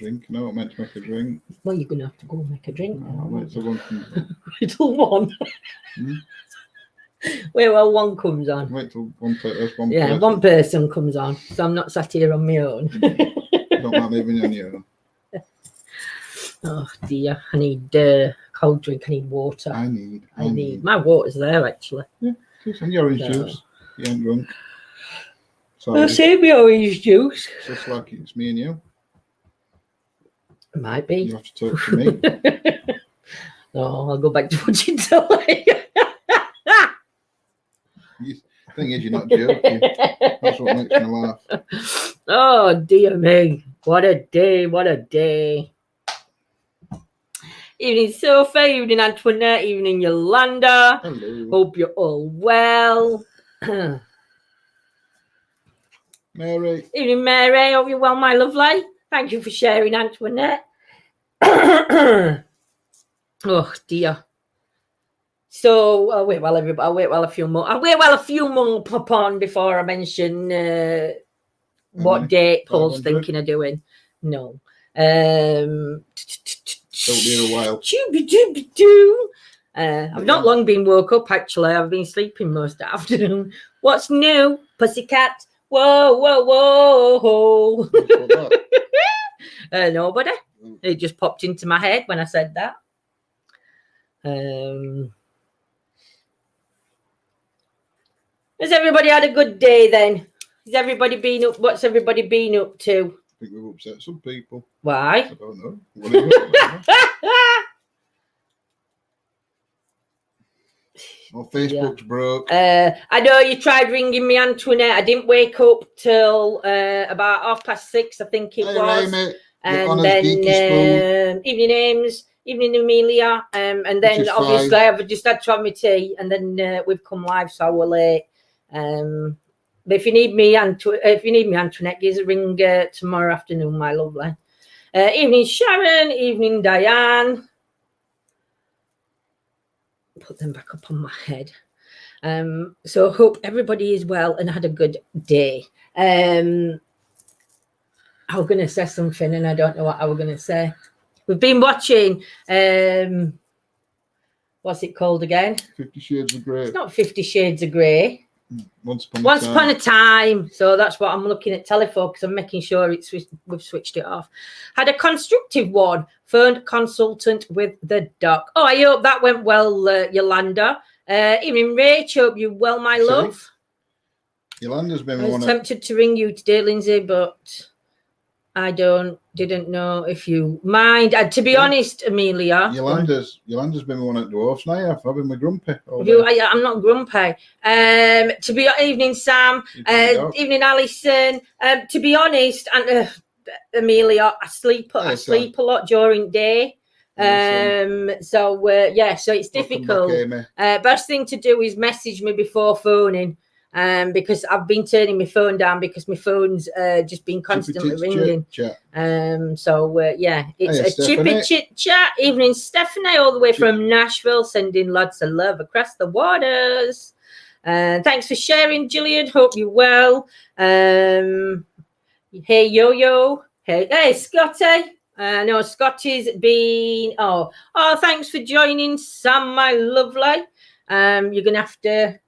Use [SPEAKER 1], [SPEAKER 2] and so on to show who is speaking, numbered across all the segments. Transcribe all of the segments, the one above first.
[SPEAKER 1] drink. No, I'm meant to make a drink.
[SPEAKER 2] Well, you're going to have to go and make a drink
[SPEAKER 1] No,
[SPEAKER 2] now.
[SPEAKER 1] wait till one comes on.
[SPEAKER 2] Little one. Wait, well, one comes on.
[SPEAKER 1] Wait till one person.
[SPEAKER 2] Yeah, one person comes on. So I'm not sat here on my own.
[SPEAKER 1] Don't like living on your own.
[SPEAKER 2] Oh, dear. I need cold drink. I need water.
[SPEAKER 1] I need.
[SPEAKER 2] My water's there, actually.
[SPEAKER 1] Yeah, and your orange juice. You ain't drunk.
[SPEAKER 2] I'll save me orange juice.
[SPEAKER 1] It's just like it's me and you.
[SPEAKER 2] It might be.
[SPEAKER 1] You have to talk to me.
[SPEAKER 2] No, I'll go back to watching telly.
[SPEAKER 1] The thing is, you're not joking. That's what makes me laugh.
[SPEAKER 2] Oh, dear me. What a day. What a day. Evening, Sophie. Evening, Antoinette. Evening, Yolanda.
[SPEAKER 1] Hello.
[SPEAKER 2] Hope you're all well.
[SPEAKER 1] Mary.
[SPEAKER 2] Evening, Mary. Hope you're well, my lovely. Thank you for sharing, Antoinette. Oh, dear. So I'll wait while a few more pop on before I mention what date Paul's thinking of doing. No.
[SPEAKER 1] Don't be a while.
[SPEAKER 2] I've not long been woke up, actually. I've been sleeping most of the afternoon. What's new, pussycat? Whoa, whoa, whoa. Nobody. It just popped into my head when I said that. Has everybody had a good day then? Has everybody been up? What's everybody been up to?
[SPEAKER 1] I think we've upset some people.
[SPEAKER 2] Why?
[SPEAKER 1] I don't know. Whatever. Well, Facebook's broke.
[SPEAKER 2] I know you tried ringing me, Antoinette. I didn't wake up till about 6:30, I think it was.
[SPEAKER 1] Amy,
[SPEAKER 2] and then evening Ames, evening Amelia, and then obviously I've just had to have my tea, and then we've come live, so we're late. But if you need me, Antoinette, give us a ring tomorrow afternoon, my lovely. Evening Sharon, evening Diane. Put them back up on my head. So hope everybody is well and had a good day. I was going to say something and I don't know what I was going to say. We've been watching, what's it called again?
[SPEAKER 1] 50 Shades of Grey.
[SPEAKER 2] It's not 50 Shades of Grey.
[SPEAKER 1] Once
[SPEAKER 2] upon a time. So that's what I'm looking at telefocus. I'm making sure we've switched it off. Had a constructive one. Phoned consultant with the doc. Oh, I hope that went well, Yolanda. Evening, Rach. Hope you well, my love.
[SPEAKER 1] Yolanda's been
[SPEAKER 2] I was tempted to ring you today, Lindsay, but I didn't know if you mind. To be honest, Amelia.
[SPEAKER 1] Yolanda's been one at Dwarfs now. I've been with Grumpy.
[SPEAKER 2] I'm not grumpy. To be evening, Sam. Evening, Alison. To be honest, and Amelia, I sleep a lot during the day. So it's difficult. Best thing to do is message me before phoning. Because I've been turning my phone down because my phone's just been constantly ringing.
[SPEAKER 1] Chat.
[SPEAKER 2] It's a chippy chit chat. Evening, Stephanie, all the way from Nashville, sending lots of love across the waters. Thanks for sharing, Gillian. Hope you're well. Hey, Yo-Yo. Hey, Scotty. No, Scotty's been. Oh, thanks for joining, Sam, my lovely. You're gonna have to.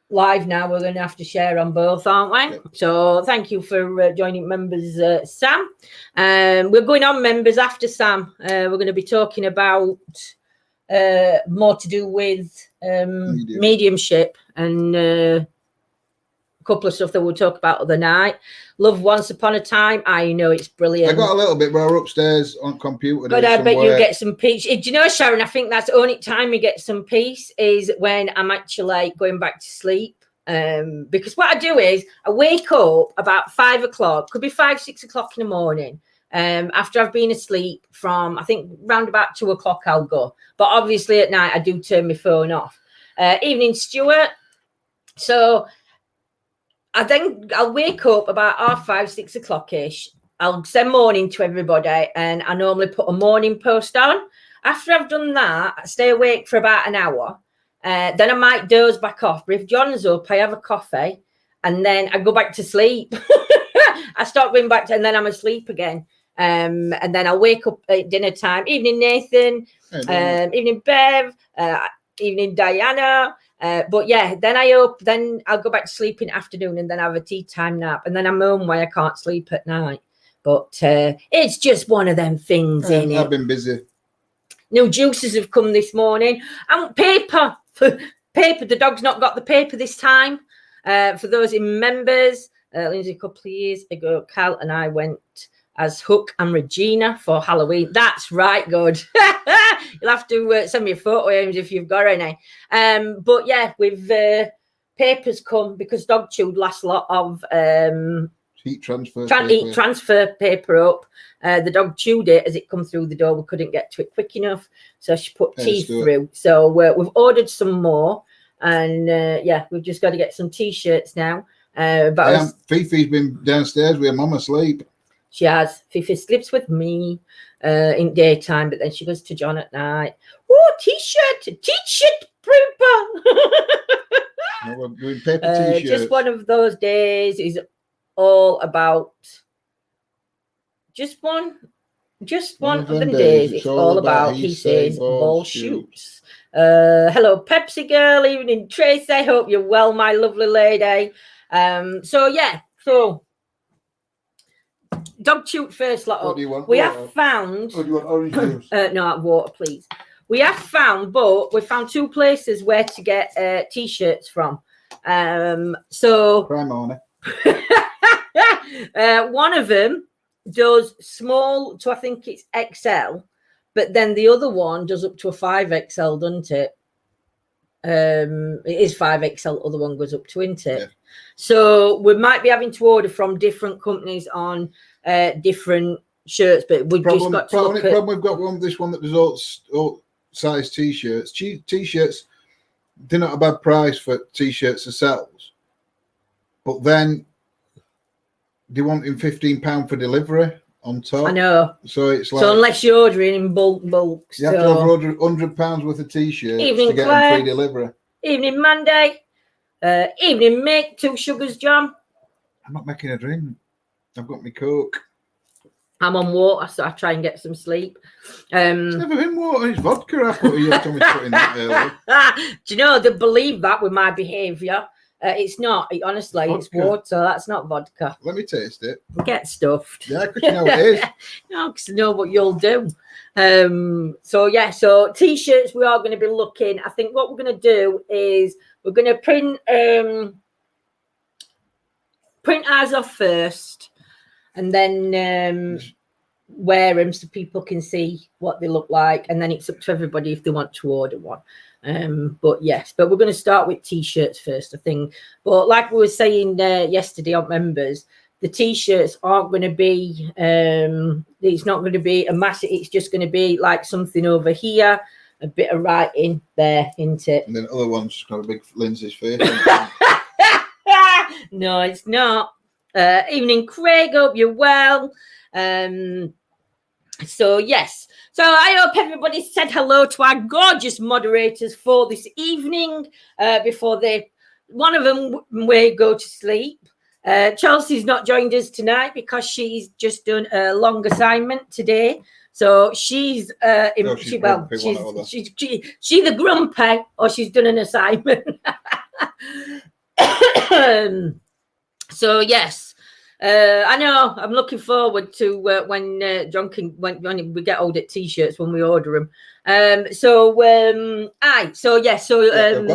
[SPEAKER 2] Live now, we're going to have to share on both, aren't we? Yep. So thank you for joining members, Sam. We're going on members after Sam. We're going to be talking about more to do with mediumship and a couple of stuff that we'll talk about other night. Love Once Upon a Time. I know it's brilliant.
[SPEAKER 1] I got a little bit, but we're upstairs on computer.
[SPEAKER 2] But I bet you get some peace. Do you know, Sharon, I think that's the only time we get some peace is when I'm actually going back to sleep. Because what I do is I wake up about 5 o'clock, could be 5, 6 o'clock in the morning. After I've been asleep from, I think, round about 2 o'clock I'll go. But obviously at night I do turn my phone off. Evening, Stuart. So I'll wake up about 5, 6 o'clock-ish. I'll send morning to everybody, and I normally put a morning post on. After I've done that, I stay awake for about an hour. Then I might doze back off. But if John's up, I have a coffee, and then I go back to sleep. I start going back to, and then I'm asleep again. And then I'll wake up at dinner time. Evening, Nathan. Evening, Bev. Evening, Diana. But yeah, then I'll go back to sleep in the afternoon, and then have a tea time nap, and then I'm home where I can't sleep at night. But it's just one of them things, ain't it?
[SPEAKER 1] I've been busy.
[SPEAKER 2] New juices have come this morning. And paper. The dog's not got the paper this time. For those in members, Lindsay, a couple of years ago, Cal and I went as Hook and Regina for Halloween. That's right, good. You'll have to send me a photo, James, if you've got any. But yeah, with papers come because dog chewed last lot of
[SPEAKER 1] heat transfer
[SPEAKER 2] transfer paper up. The dog chewed it as it come through the door. We couldn't get to it quick enough, so she put teeth through. So we've ordered some more, and yeah, we've just got to get some t-shirts now. But
[SPEAKER 1] Fifi's been downstairs with her mum asleep.
[SPEAKER 2] She has. Fifi sleeps with me in daytime, but then she goes to John at night. Oh, t-shirt, Pooper.
[SPEAKER 1] No, we're doing paper t-shirts.
[SPEAKER 2] Just one of those days is all about. Just one of them days. It's all about he says ball shoots. Hello, Pepsi girl. Evening, Trace. I hope you're well, my lovely lady. So dog shoot first lot up.
[SPEAKER 1] What do you want?
[SPEAKER 2] We have found.
[SPEAKER 1] Or do you want orange juice?
[SPEAKER 2] No, water, please. We have found, but we found two places where to get t-shirts from. So
[SPEAKER 1] Crime on
[SPEAKER 2] one of them does small to I think it's XL, but then the other one does up to a 5XL, doesn't it? It is 5XL. Other one goes up to, isn't it? Yeah. So we might be having to order from different companies on different shirts, but we've just got to look at.
[SPEAKER 1] Problem we've got this one that does all size t-shirts. T-shirts, they're not a bad price for t-shirts themselves, but then they want in £15 for delivery on top.
[SPEAKER 2] I know.
[SPEAKER 1] So it's like,
[SPEAKER 2] so unless you're ordering in bulks,
[SPEAKER 1] you have to order £100 worth of t-shirts to get
[SPEAKER 2] Claire.
[SPEAKER 1] them free delivery.
[SPEAKER 2] Evening, Monday. Evening, Mick. 2 sugars, John.
[SPEAKER 1] I'm not making a drink. I've got my Coke.
[SPEAKER 2] I'm on water, so I try and get some sleep.
[SPEAKER 1] It's never been water. It's vodka. I put you told me to put in that earlier.
[SPEAKER 2] Do you know they believe that with my behaviour? It's not. Honestly, vodka. It's water. That's not vodka.
[SPEAKER 1] Let me taste it.
[SPEAKER 2] Get stuffed.
[SPEAKER 1] Yeah, because you know it is.
[SPEAKER 2] No, because I know what you'll do. So t-shirts we are going to be looking. I think what we're going to do is we're going to print ours off first, and then wear them so people can see what they look like, and then it's up to everybody if they want to order one. But we're going to start with t-shirts first, I think. But like we were saying yesterday on members, the t-shirts aren't going to be it's not going to be a massive, it's just going to be like something over here, a bit of writing there, isn't it?
[SPEAKER 1] And then other ones just got a big Lindsay's face.
[SPEAKER 2] No, it's not. Evening, Craig. Hope you're well. So yes. So I hope everybody said hello to our gorgeous moderators for this evening. Before one of them may go to sleep. Chelsea's not joined us tonight because she's just done a long assignment today. So she's she's the grumpy, or she's done an assignment. So yes, I know. I'm looking forward to when John when we get old at t-shirts when we order them.
[SPEAKER 1] We've got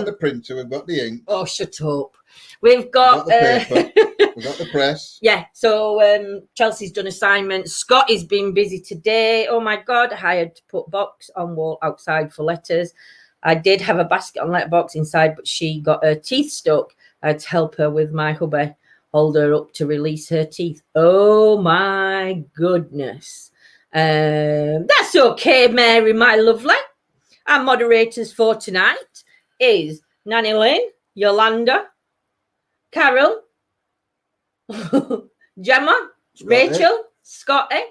[SPEAKER 1] the printer, we've got the ink.
[SPEAKER 2] Oh, shut up. We've got
[SPEAKER 1] the paper, we've got the press.
[SPEAKER 2] Yeah. So Chelsea's done assignments. Scott has been busy today. Oh my God, I had to put box on wall outside for letters. I did have a basket on letterbox inside, but she got her teeth stuck. I had to help her with my hubby, hold her up to release her teeth. Oh my goodness. That's okay, Mary, my lovely. Our moderators for tonight is Nanny Lynn, Yolanda, Carol, Gemma, Rachel, Scotty.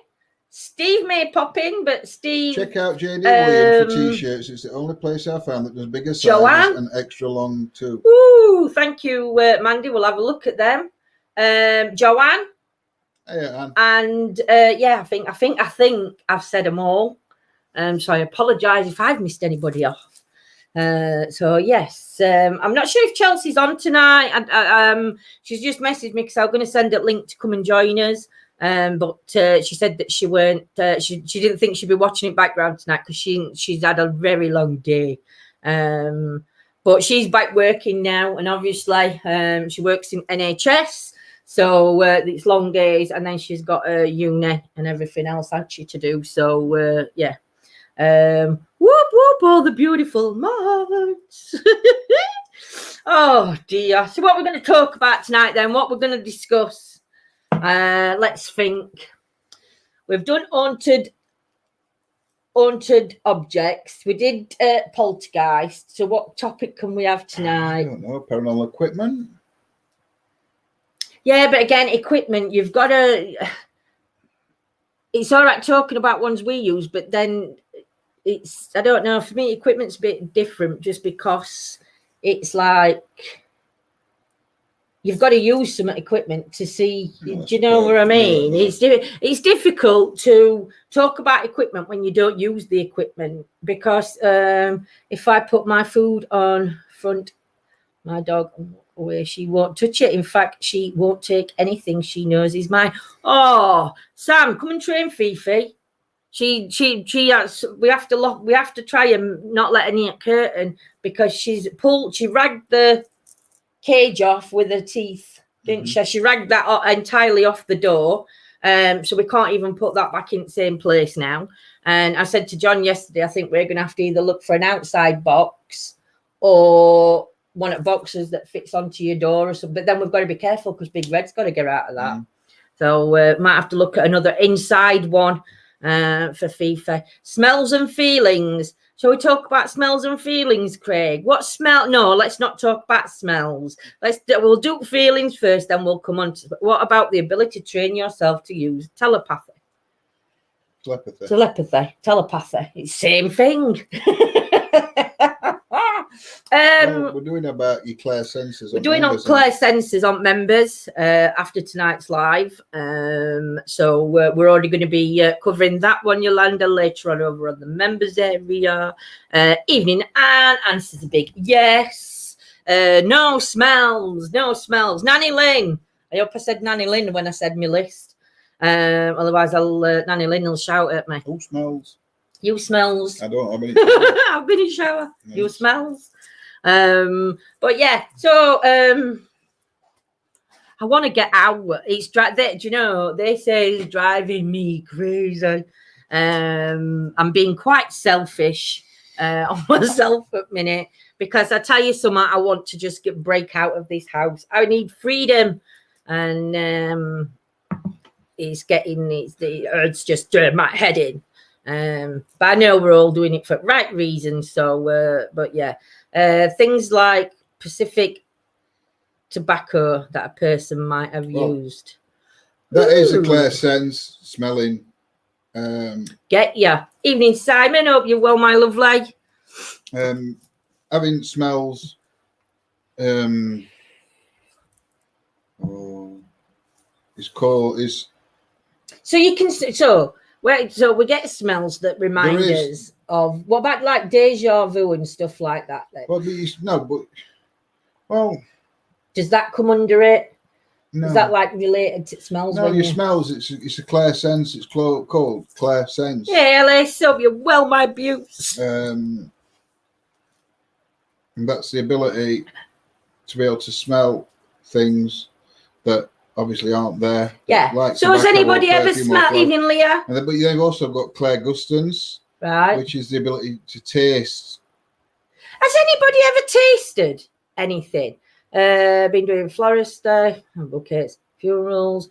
[SPEAKER 2] Steve may pop in, but Steve...
[SPEAKER 1] Check out JD Williams for t-shirts. It's the only place I found that does bigger sizes and extra long too.
[SPEAKER 2] Ooh, thank you, Mandy. We'll have a look at them. Joanne.
[SPEAKER 1] Yeah,
[SPEAKER 2] and I think I've said them all. So I apologise if I've missed anybody off. So yes, I'm not sure if Chelsea's on tonight. She's just messaged me because I was going to send a link to come and join us. But she said that she weren't. She didn't think she'd be watching it background tonight because she's had a very long day. But she's back working now, and obviously she works in NHS, so it's long days, and then she's got a uni and everything else, hasn't she, to do? So yeah. Whoop whoop, all the beautiful mods. Oh dear. So what we're going to talk about tonight then, what we're going to discuss, let's think. We've done haunted objects, we did poltergeist. So what topic can we have tonight?
[SPEAKER 1] I don't know, paranormal equipment.
[SPEAKER 2] Yeah, but again, equipment, you've got to, it's all right talking about ones we use, but then it's, I don't know, for me equipment's a bit different just because it's like you've got to use some equipment to see. Do you know what I mean? It's difficult to talk about equipment when you don't use the equipment, because if I put my food on front, my dog away, she won't touch it. In fact, she won't take anything she knows is mine. Oh, Sam, come and train Fifi. She has, we have to try and not let her near curtain because she ragged the cage off with her teeth, didn't she? She ragged that entirely off the door. So we can't even put that back in the same place now. And I said to John yesterday, I think we're gonna have to either look for an outside box or one of the boxes that fits onto your door or something. But then we've got to be careful because Big Red's got to get out of that. So might have to look at another inside one. For FIFA. Smells and feelings. Shall we talk about smells and feelings, Craig? What smell? No, let's not talk about smells. We'll do feelings first, then we'll come on to what about the ability to train yourself to use telepathy? Telepathy. It's the same thing.
[SPEAKER 1] We're doing about your clear senses.
[SPEAKER 2] We're doing on clear senses on members after tonight's live. So we're already going to be covering that one, Yolanda, later on over on the members area. Evening Anne answers a big yes. No smells. Nanny Lynn. I hope I said Nanny Lynn when I said my list. Otherwise, Nanny Lynn will shout at me.
[SPEAKER 1] Who smells?
[SPEAKER 2] You smells.
[SPEAKER 1] I don't have any.
[SPEAKER 2] I've been in shower. Nice. You smells. But yeah, so I want to get out. It's do you know, they say it's driving me crazy. I'm being quite selfish on myself at the minute, because I tell you something, I want to just break out of this house. I need freedom, and it's just my head in. But I know we're all doing it for right reasons. So, but yeah, things like Pacific tobacco that a person might have used.
[SPEAKER 1] That is a clear sense, smelling.
[SPEAKER 2] Get ya. Evening, Simon. Hope you're well, my lovely.
[SPEAKER 1] Having smells. It's called is.
[SPEAKER 2] So you can so we get smells that remind us of what about like deja vu and stuff like that. Then.
[SPEAKER 1] Well,
[SPEAKER 2] does that come under it?
[SPEAKER 1] No.
[SPEAKER 2] Is that like related to smells?
[SPEAKER 1] No, your smells. It's a clear sense. It's called clear sense.
[SPEAKER 2] Yeah, Alice, hope you're well, my beauts.
[SPEAKER 1] And that's the ability to be able to smell things that obviously aren't there.
[SPEAKER 2] Yeah.
[SPEAKER 1] Like
[SPEAKER 2] so has anybody ever smelled, evening, Leah?
[SPEAKER 1] But they've also got clairgustance,
[SPEAKER 2] right?
[SPEAKER 1] Which is the ability to taste.
[SPEAKER 2] Has anybody ever tasted anything? Been doing florist bouquets, funerals.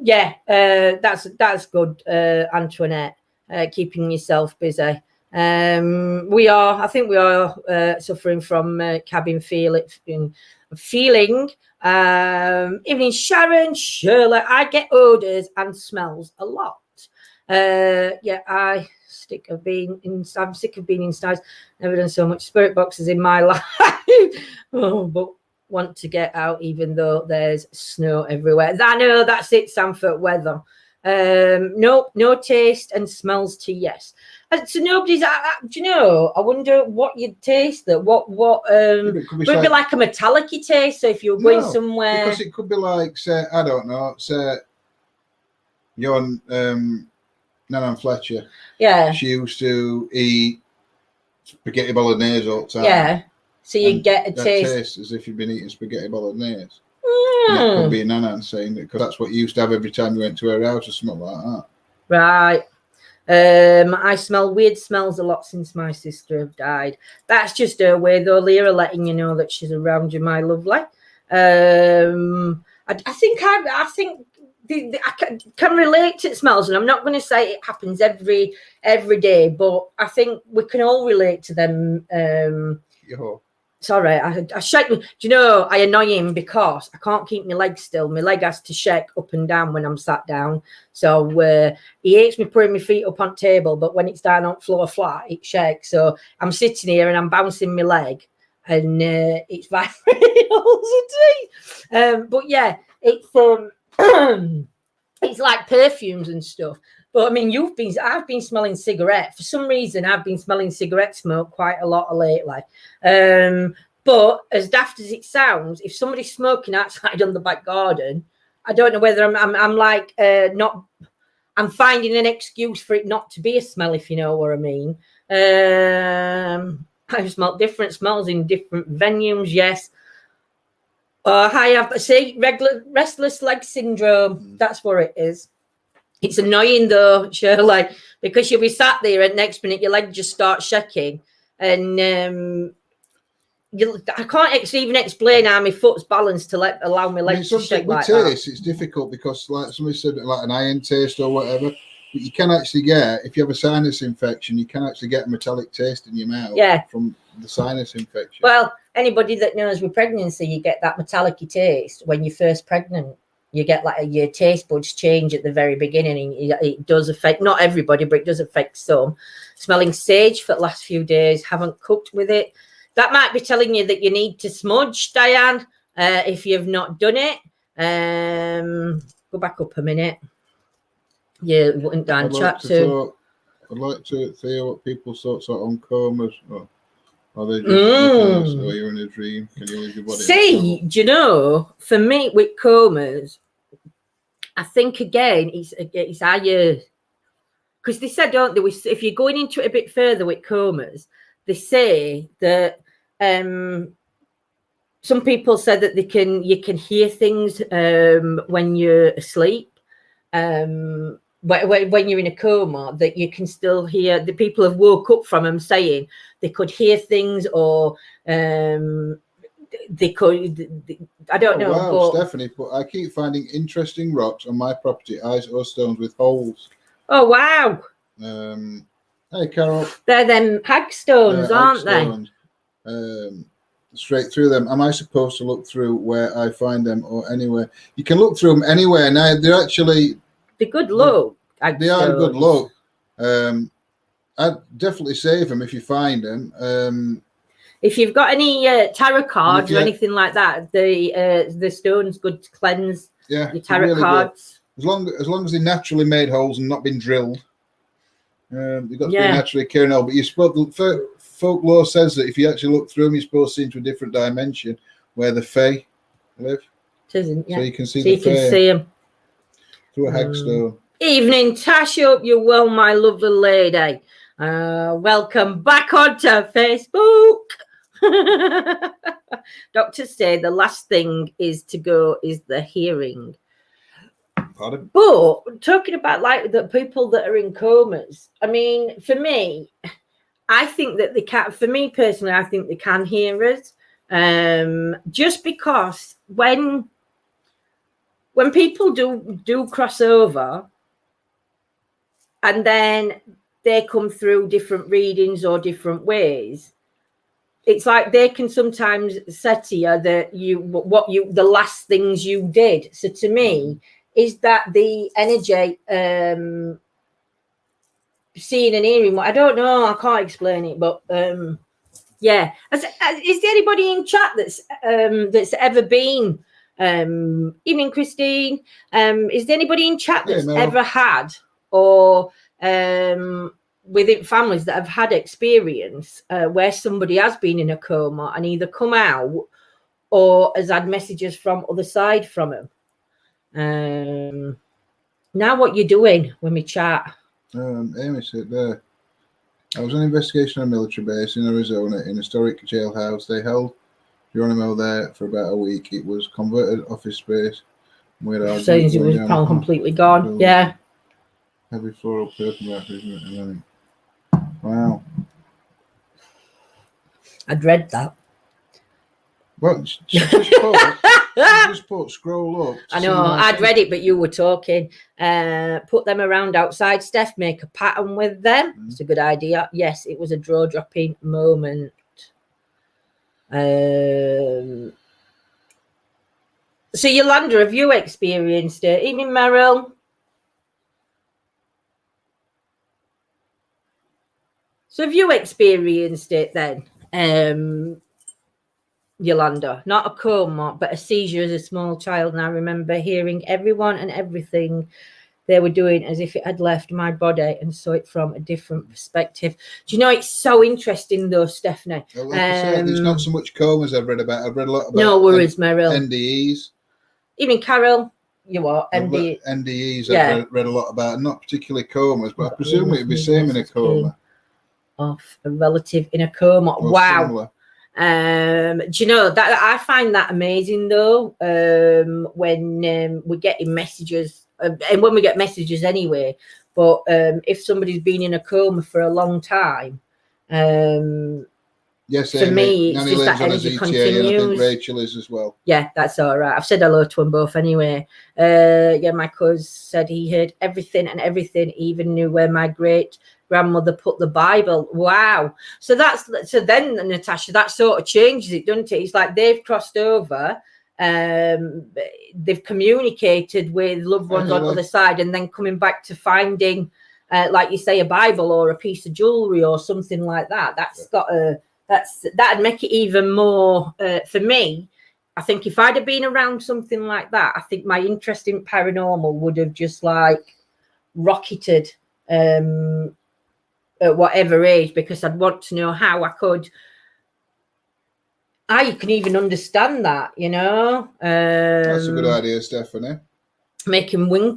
[SPEAKER 2] Yeah, that's good, Antoinette. Keeping yourself busy. I think we are suffering from cabin feeling. Evening, Sharon, Shirley. I get odors and smells a lot. I'm sick of being inside. Never done so much spirit boxes in my life. But want to get out, even though there's snow everywhere. I know that's it, Sanford weather. Nope, no taste and smells to yes. So nobody's. Do you know? I wonder what you'd taste. That what would it be like a metallic-y taste? So if you were going somewhere,
[SPEAKER 1] because it could be like, say, I don't know, say your Nan Fletcher.
[SPEAKER 2] Yeah,
[SPEAKER 1] she used to eat spaghetti bolognese all the time.
[SPEAKER 2] Yeah, so you get a taste.
[SPEAKER 1] Tastes as if you've been eating spaghetti bolognese. And it could be Nan saying that because that's what you used to have every time you went to her house or something like that.
[SPEAKER 2] Right. I smell weird smells a lot since my sister have died. That's just her way, though, Leah, letting you know that she's around you, my lovely. I think I can relate to smells, and I'm not going to say it happens every day, but I think we can all relate to them. Sorry, I shake. Do you know, I annoy him because I can't keep my leg still. My leg has to shake up and down when I'm sat down. So he hates me putting my feet up on table, but when it's down on floor flat, it shakes. So I'm sitting here and I'm bouncing my leg, and it's vibrating all the time. But yeah, it's it's like perfumes and stuff. But I mean, I've been smelling cigarette. For some reason, I've been smelling cigarette smoke quite a lot lately. But as daft as it sounds, if somebody's smoking outside on the back garden, I don't know whether I'm like not. I'm finding an excuse for it not to be a smell, if you know what I mean. I've smelled different smells in different venues. Yes. I have restless leg syndrome. That's what it is. It's annoying though, Shirley, because you'll be sat there and next minute your leg just starts shaking, and I can't even explain how my foot's balanced to allow my legs to shake like
[SPEAKER 1] taste,
[SPEAKER 2] that.
[SPEAKER 1] It's difficult because, like somebody said, like an iron taste or whatever. But you can actually get, if you have a sinus infection, you can actually get a metallic taste in your mouth from the sinus infection.
[SPEAKER 2] Well, anybody that knows with pregnancy, you get that metallic-y taste when you're first pregnant. You get like your taste buds change at the very beginning. It does affect, not everybody, but it does affect some. Smelling sage for the last few days, haven't cooked with it. That might be telling you that you need to smudge, Diane, if you've not done it. Go back up a minute. Yeah, wouldn't Dan chat to.
[SPEAKER 1] I'd like to hear what people's thoughts are on comas. Are they just or you're in a dream? Can you leave your body?
[SPEAKER 2] See, do you know, for me with comas, I think again it's how you, because they said, don't they, if you're going into it a bit further with comas, they say that some people said that you can hear things when you're asleep. When you're in a coma, that you can still hear. The people have woke up from them saying they could hear things, or they could. I don't know.
[SPEAKER 1] Wow, Stephanie, but I keep finding interesting rocks on my property, ice or stones with holes.
[SPEAKER 2] Oh wow!
[SPEAKER 1] Hey, Carol.
[SPEAKER 2] They're them hagstones, aren't
[SPEAKER 1] they? Straight through them. Am I supposed to look through where I find them or anywhere? You can look through them anywhere. Now they're actually.
[SPEAKER 2] The good luck.
[SPEAKER 1] They are good luck. I'd definitely save them if you find them.
[SPEAKER 2] If you've got any tarot cards or anything like that, the stone's good to cleanse.
[SPEAKER 1] Yeah,
[SPEAKER 2] your tarot really cards.
[SPEAKER 1] Good. As long as they naturally made holes and not been drilled. They've got to be naturally caring hole. But you're supposed folklore says that if you actually look through them, you're supposed to see into a different dimension where the Fae live.
[SPEAKER 2] It isn't, yeah.
[SPEAKER 1] So you can see
[SPEAKER 2] the Fae. You can see them.
[SPEAKER 1] Through a hagstone.
[SPEAKER 2] Evening, Tash. Hope you're well, my lovely lady. Welcome back onto Facebook. Doctors say the last thing is to go is the hearing.
[SPEAKER 1] Pardon?
[SPEAKER 2] But talking about like the people that are in comas, I mean, for me, I think that they can. For me personally, I think they can hear us. Just because when people do cross over, and then they come through different readings or different ways, it's like they can sometimes say to you that the last things you did. So to me, is that the energy seeing and hearing? I don't know. I can't explain it, but Yeah. Is there anybody in chat that's ever been, evening Christine, is there anybody in chat that's ever had, or within families that have had experience where somebody has been in a coma and either come out or has had messages from other side from them? Now what you doing when we chat?
[SPEAKER 1] Amy said there. I was on investigation on a military base in Arizona in a historic jailhouse. They held Geronimo there for about a week. It was converted office space.
[SPEAKER 2] So it was probably completely gone. Building. Yeah.
[SPEAKER 1] Heavy floral purple. Wow.
[SPEAKER 2] I'd read that.
[SPEAKER 1] Well, just put scroll up.
[SPEAKER 2] I know, I'd read it, but you were talking. Put them around outside, Steph, make a pattern with them. It's a good idea. Yes, it was a draw-dropping moment. So, Yolanda, have you experienced it? Evening, Meryl. So, have you experienced it then? Yolanda, not a coma, but a seizure as a small child. And I remember hearing everyone and everything they were doing as if it had left my body and saw it from a different perspective. Do you know, it's so interesting though, Stephanie.
[SPEAKER 1] Well, like I said, there's not so much comas I've read about. I've read a lot about
[SPEAKER 2] no worries, Meryl.
[SPEAKER 1] NDEs.
[SPEAKER 2] Even Carol, you what?
[SPEAKER 1] NDEs I've read a lot about, not particularly comas, but I presume it'd be same in a coma.
[SPEAKER 2] Of a relative in a coma. Or wow. Similar. Do you know that I find that amazing though, when we're getting messages, and when we get messages anyway, but if somebody's been in a coma for a long time,
[SPEAKER 1] yes,
[SPEAKER 2] for me, it's
[SPEAKER 1] Nanny
[SPEAKER 2] just that energy continues.
[SPEAKER 1] And I think Rachel is as well.
[SPEAKER 2] Yeah, that's all right. I've said hello to them both anyway. Yeah, my cousin said he heard everything and everything, even knew where my great grandmother put the Bible. Wow. So then, Natasha, that sort of changes it, doesn't it? It's like they've crossed over, they've communicated with loved ones on the other side, and then coming back to finding, like you say, a Bible or a piece of jewelry or something like that. That'd make it even more for me. I think if I'd have been around something like that, I think my interest in paranormal would have just like rocketed at whatever age, because I'd want to know how I can even understand that, you know.
[SPEAKER 1] That's a good idea, Stephanie.
[SPEAKER 2] Making wing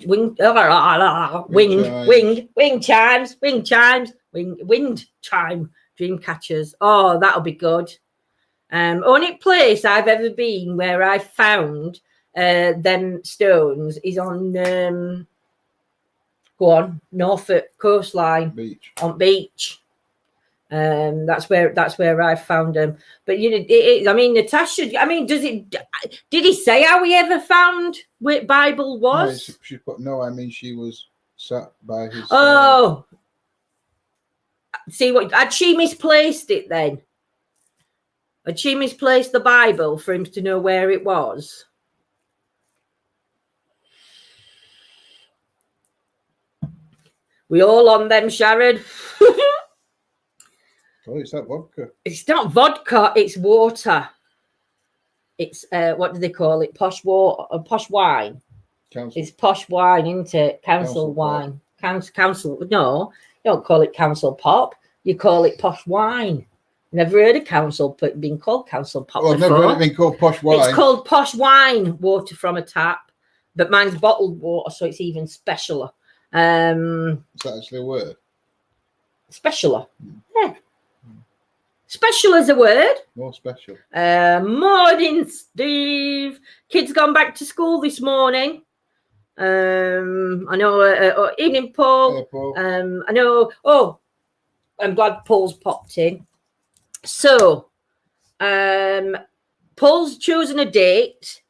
[SPEAKER 2] chime dream catchers. Oh, that'll be good. Only place I've ever been where I found them stones is on Norfolk coastline beach. That's where I found them. But you know, I mean, Natasha. I mean, did he say how he ever found where Bible was?
[SPEAKER 1] No, I mean, she was sat by his.
[SPEAKER 2] Oh, see what? Had she misplaced it then? Had she misplaced the Bible for him to know where it was? We all on them, Sharon.
[SPEAKER 1] Oh, it's that vodka.
[SPEAKER 2] It's not vodka, it's water. It's what do they call it? Posh water, posh wine.
[SPEAKER 1] Council.
[SPEAKER 2] It's posh wine, isn't it? Council wine. Council. No, you don't call it council pop. You call it posh wine. Never heard of council being called council pop.
[SPEAKER 1] Well, I've never heard it being called posh wine.
[SPEAKER 2] It's called posh wine, water from a tap, but mine's bottled water, so it's even specialer.
[SPEAKER 1] Is that actually a word?
[SPEAKER 2] Specialer. Yeah. Special is a word.
[SPEAKER 1] More special.
[SPEAKER 2] Morning, Steve. Kids gone back to school this morning. I know. Evening, Paul.
[SPEAKER 1] Hey, Paul.
[SPEAKER 2] I know. Oh, I'm glad Paul's popped in. So, Paul's chosen a date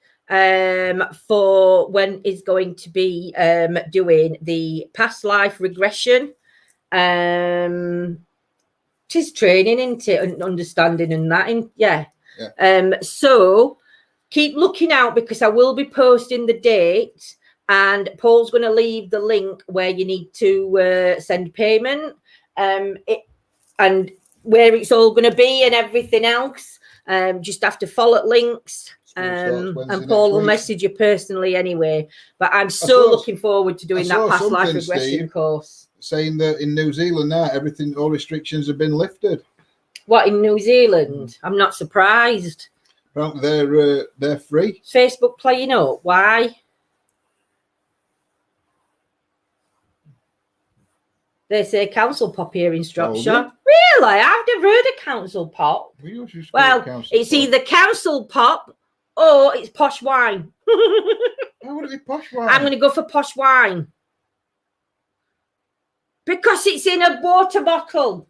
[SPEAKER 2] for when he's going to be doing the past life regression. Tis training, isn't it? And understanding and that. Yeah. So keep looking out, because I will be posting the date, and Paul's going to leave the link where you need to send payment. And where it's all going to be and everything else. Just have to follow links. And Paul will message you personally anyway. But I'm so looking forward to doing that past life regression course.
[SPEAKER 1] Saying that in New Zealand now, all restrictions have been lifted.
[SPEAKER 2] What, in New Zealand? I'm not surprised.
[SPEAKER 1] Apparently they're free.
[SPEAKER 2] Facebook playing up. Why? They say council pop here in Stropshire. Really? I've never heard of council pop. Well, it's either council pop or it's posh wine.
[SPEAKER 1] Why would it be posh wine?
[SPEAKER 2] I'm going to go for posh wine. Because it's in a water bottle.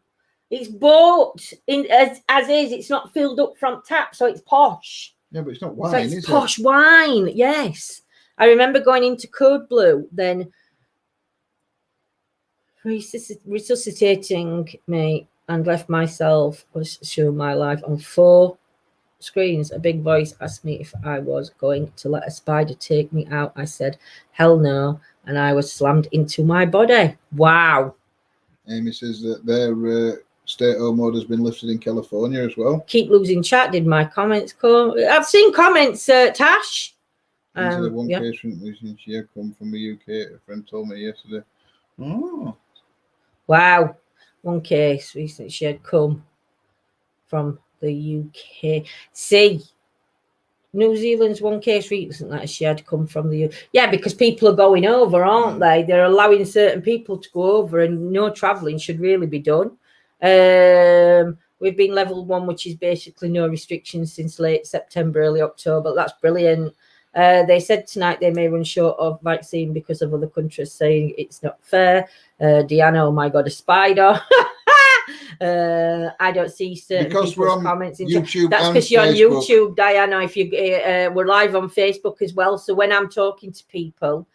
[SPEAKER 2] It's bought in as is. It's not filled up from tap, so it's posh.
[SPEAKER 1] Yeah, but it's not wine,
[SPEAKER 2] so it's posh wine, yes. I remember going into Code Blue, then resuscitating me and left myself was showing my life on 4 screens. A big voice asked me if I was going to let a spider take me out. I said, hell no. And I was slammed into my body. Wow.
[SPEAKER 1] Amy says that their stay-at-home order has been lifted in California as well.
[SPEAKER 2] Keep losing chat. Did my comments come? I've seen comments, Tash.
[SPEAKER 1] One case from she had come from the UK. A friend told me yesterday. Oh.
[SPEAKER 2] Wow. One case recently she had come from the UK. See, New Zealand's one case recently she had come from the UK. Yeah, because people are going over, aren't they? They're allowing certain people to go over, and no travelling should really be done. We've been level 1, which is basically no restrictions since late September, early October. That's brilliant. They said tonight they may run short of vaccine because of other countries saying it's not fair. Deanna, oh my God, a spider. I don't see certain people's comments.
[SPEAKER 1] YouTube.
[SPEAKER 2] That's because you're on YouTube, Diana. If you we're live on Facebook as well. So when I'm talking to people,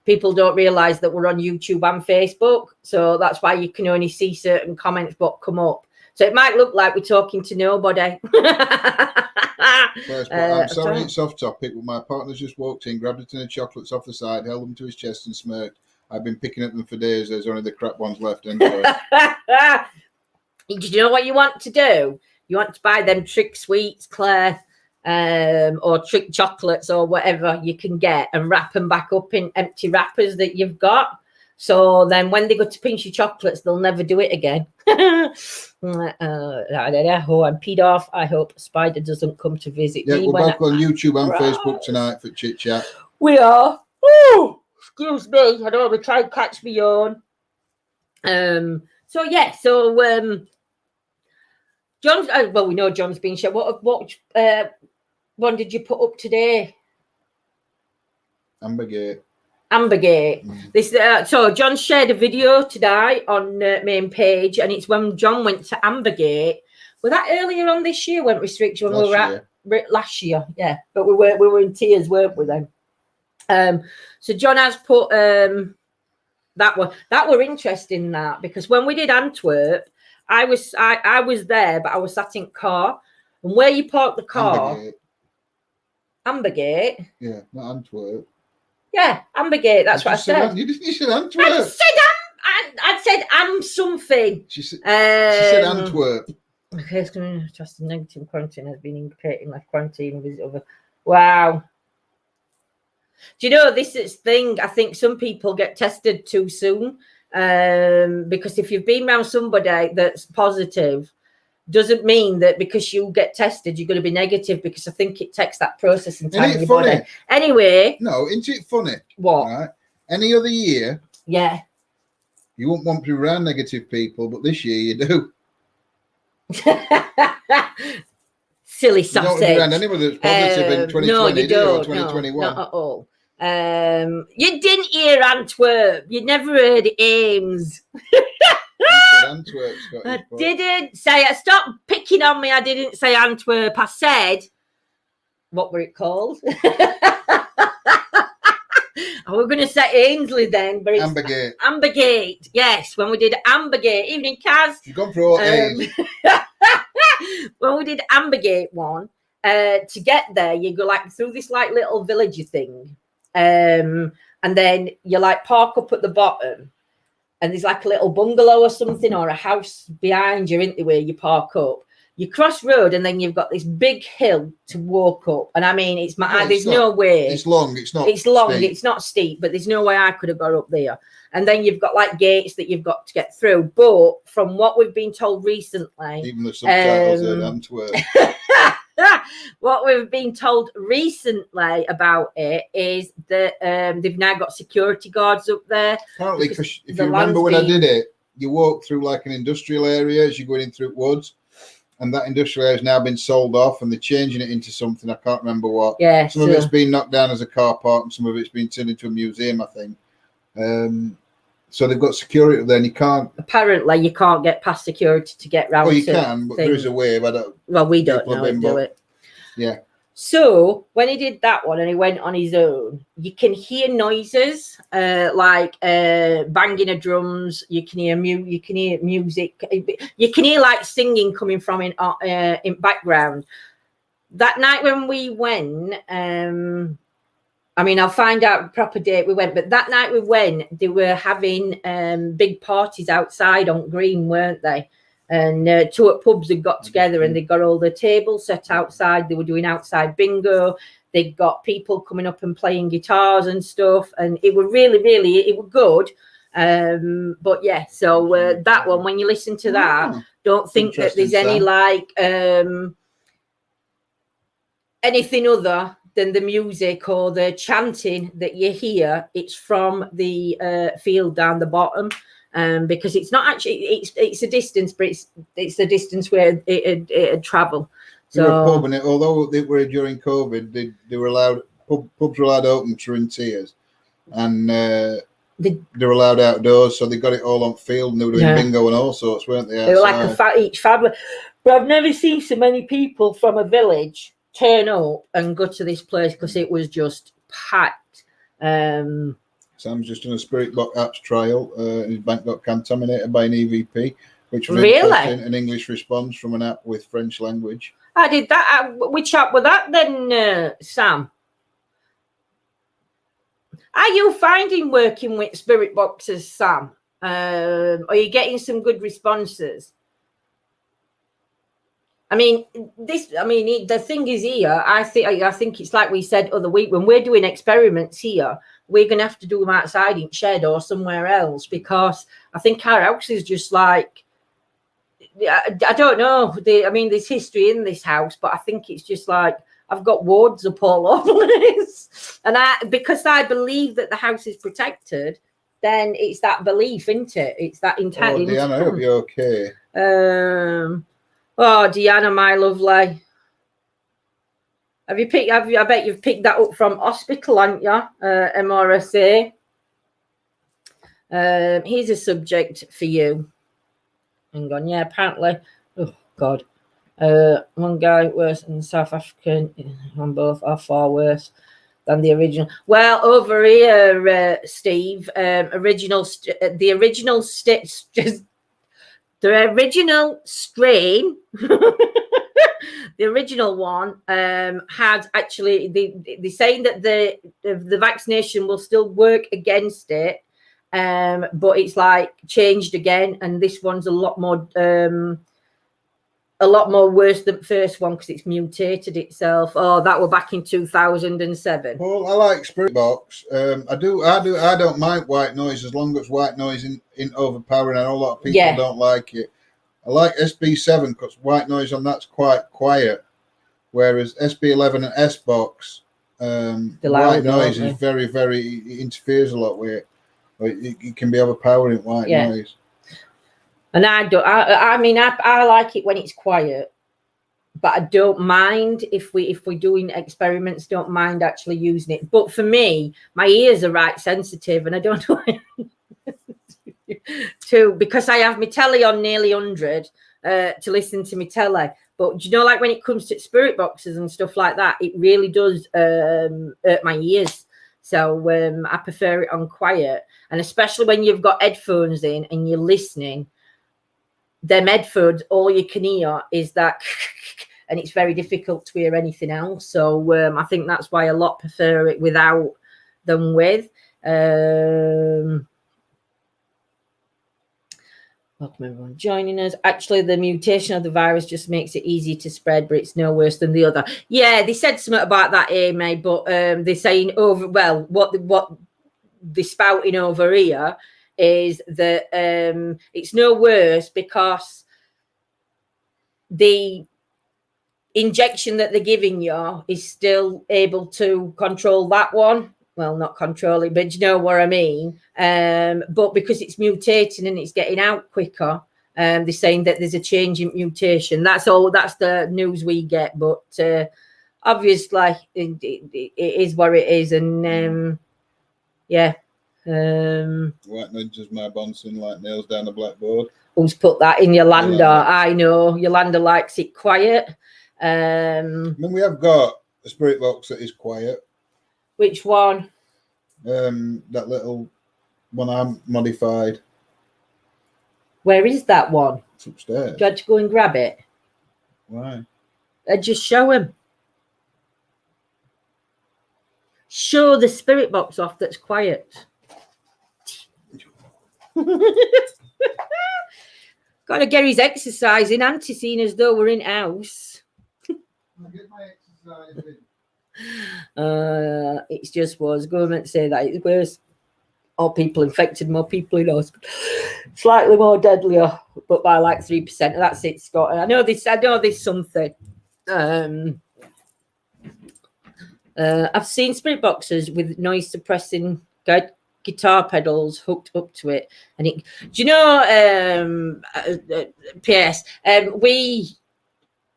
[SPEAKER 2] people don't realise that we're on YouTube and Facebook. So that's why you can only see certain comments but come up. So it might look like we're talking to nobody.
[SPEAKER 1] I'm sorry it's off topic, but my partner's just walked in, grabbed a tin of chocolates off the side, held them to his chest and smirked. I've been picking at them for days. There's only the crap ones left. Do you know what you want to do? You want to buy them trick sweets, Claire, or trick chocolates or whatever you can get and wrap them back up in empty wrappers that you've got. So then when they go to pinch your chocolates, they'll never do it again. Oh, I'm peed off. I hope a spider doesn't come to visit me. We're back on YouTube and Facebook tonight for Chit Chat.
[SPEAKER 2] We are. Oh, excuse me. I don't want to try and catch me yawn. John, well, we know John's been shared. What one did you put up today?
[SPEAKER 1] Ambergate.
[SPEAKER 2] This so John shared a video today on main page, and it's when John went to Ambergate. Was that earlier on this year? Went restricted when we were at last year, yeah. But we were in tears, weren't we then? So John has put that were interesting because when we did Antwerp, I was there, but I was sat in car, and where you park the car, Ambergate.
[SPEAKER 1] Yeah, not Antwerp.
[SPEAKER 2] Yeah, Ambergate. That's what I said.
[SPEAKER 1] You said Antwerp.
[SPEAKER 2] I said something.
[SPEAKER 1] She said Antwerp.
[SPEAKER 2] Okay, it's going to trust the negative quarantine has been indicating left quarantine visit over. Wow. Do you know this is thing? I think some people get tested too soon because if you've been around somebody that's positive, doesn't mean that because you get tested, you're going to be negative, because I think it takes that process and time in your body. Anyway.
[SPEAKER 1] No, isn't it funny?
[SPEAKER 2] What?
[SPEAKER 1] Right? Any other year,
[SPEAKER 2] yeah,
[SPEAKER 1] you won't want to be around negative people, but this year you do.
[SPEAKER 2] Silly sausage.
[SPEAKER 1] You don't want to be around anybody that's positive in 2020,
[SPEAKER 2] no, you don't,
[SPEAKER 1] 2021.
[SPEAKER 2] No, not at all. You didn't hear Antwerp. You never heard Ames.
[SPEAKER 1] Antwerp,
[SPEAKER 2] I didn't say it. Stop picking on me. I didn't say Antwerp. I said, what were it called? I was going to say Ainsley then, but it's
[SPEAKER 1] Ambergate.
[SPEAKER 2] Ambergate, yes. When we did Ambergate, evening Kaz.
[SPEAKER 1] You've gone for all A's.
[SPEAKER 2] When we did Ambergate one, to get there, you go like through this like little villagey thing, and then you like park up at the bottom. and there's like a little bungalow or something, or a house behind you, isn't there, where you park up. You cross road, and then you've got this big hill to walk up. And I mean, there's no way.
[SPEAKER 1] It's long. It's not.
[SPEAKER 2] It's long.
[SPEAKER 1] Steep.
[SPEAKER 2] It's not steep, but there's no way I could have got up there. And then you've got like gates that you've got to get through. But from what we've been told recently,
[SPEAKER 1] even the subtitles are Antwerp.
[SPEAKER 2] What we've been told recently about it is that they've now got security guards up there.
[SPEAKER 1] Apparently, because if you remember when I did it, you walk through like an industrial area as you're going in through woods, and that industrial area has now been sold off, and they're changing it into something I can't remember what.
[SPEAKER 2] Yeah,
[SPEAKER 1] some of it's been knocked down as a car park, and some of it's been turned into a museum, I think. So they've got security up there, and you can't.
[SPEAKER 2] Apparently, you can't get past security to get round.
[SPEAKER 1] Well, you can, but there is a way.
[SPEAKER 2] Well, we don't know how to do it.
[SPEAKER 1] Yeah.
[SPEAKER 2] So when he did that one and he went on his own, you can hear noises like banging of drums. You can hear music. You can hear like singing coming from in background. That night when we went, I mean, I'll find out the proper date we went, but that night we went, they were having big parties outside on Green, weren't they? And two at pubs had got together, and they got all the tables set outside. They were doing outside bingo. They got people coming up and playing guitars and stuff, and it was it was good. But yeah, so that one, when you listen to that, don't think that there's any like anything other than the music or the chanting that you hear. It's from the field down the bottom. Because it's not actually it's a distance, but it's a distance where it'd travel. So
[SPEAKER 1] pub, and although they were during COVID, they were allowed pubs were allowed open during tiers, and they were allowed outdoors, so they got it all on field, and they were doing bingo and all sorts, weren't they? Outside.
[SPEAKER 2] They were like each family. But I've never seen so many people from a village turn up and go to this place because it was just packed.
[SPEAKER 1] Sam's just done a Spirit Box apps trial. His bank got contaminated by an EVP, which was an English response from an app with French language.
[SPEAKER 2] I did that. Which app was that then, Sam? Are you finding working with Spirit Boxes, Sam? Are you getting some good responses? I mean, the thing is here. I think it's like we said other week, when we're doing experiments here, we're going to have to do them outside in shed or somewhere else, because I think our house is just like, I don't know. There's history in this house, but I think it's just like, I've got wards up all over this. And because I believe that the house is protected, then it's that belief, isn't it? It's that intent.
[SPEAKER 1] Oh, Deanna, I hope you're okay.
[SPEAKER 2] Oh, Deanna, my lovely. I bet you've picked that up from hospital, haven't you? MRSA. Here's a subject for you. Hang on, yeah, apparently. Oh, God. One guy worse than South African. On both are far worse than the original. Well, over here, Steve, the original strain. The original one had actually they're saying that the vaccination will still work against it, but it's like changed again, and this one's a lot more worse than the first one because it's mutated itself. Oh, that were back in 2007.
[SPEAKER 1] Well, I like Spirit Box. I don't mind white noise as long as white noise in overpowering. I know a lot of people don't like it. I like SB7 because white noise on that's quite quiet, whereas SB11 and S Box, white noise is very, very, it interferes a lot with it. It can be overpowering white noise.
[SPEAKER 2] And I like it when it's quiet, but I don't mind if we're doing experiments. Don't mind actually using it. But for me, my ears are right sensitive, and I don't know. Because I have my telly on nearly 100 to listen to my telly. But you know, like when it comes to Spirit Boxes and stuff like that, it really does hurt my ears. So I prefer it on quiet, and especially when you've got headphones in and you're listening. Them headphones, all you can hear is that, and it's very difficult to hear anything else. So I think that's why a lot prefer it without than with. Welcome everyone joining us. Actually, the mutation of the virus just makes it easier to spread, but it's no worse than the other. Yeah, they said something about that, Amy, but they're saying what they're spouting over here is that it's no worse because the injection that they're giving you is still able to control that one. Well, not control it, but you know what I mean. But because it's mutating and it's getting out quicker, they're saying that there's a change in mutation. That's all. That's the news we get. But obviously, it is what it is, and yeah.
[SPEAKER 1] White ninjas, my Bonson, like nails down the blackboard.
[SPEAKER 2] Who's put that in Yolanda? I know Yolanda likes it quiet. I
[SPEAKER 1] mean, we have got a spirit box that is quiet.
[SPEAKER 2] Which one?
[SPEAKER 1] That little one I modified.
[SPEAKER 2] Where is that one?
[SPEAKER 1] It's upstairs.
[SPEAKER 2] Do you have to go and grab it?
[SPEAKER 1] Why?
[SPEAKER 2] Just show him. Show the spirit box off that's quiet. Got to get his exercise in. Auntie seen as though we're in house.
[SPEAKER 1] I'll get my exercise in.
[SPEAKER 2] It's just was government say that it's worse. All people infected, more people in hospital, slightly more deadlier, but by like 3%. That's it, Scott. I know this something. I've seen spirit boxes with noise suppressing guitar pedals hooked up to it, and it. Do you know? P.S.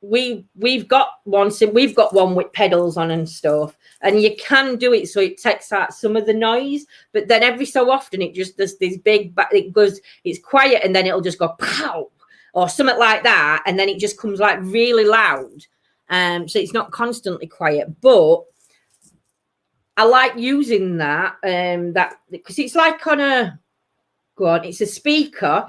[SPEAKER 2] We've got one. So we've got one with pedals on and stuff, and you can do it so it takes out some of the noise. But then every so often it just does this big. It's quiet, and then it'll just go pow or something like that, and then it just comes like really loud. So it's not constantly quiet, but I like using that. That because it's like on a it's a speaker.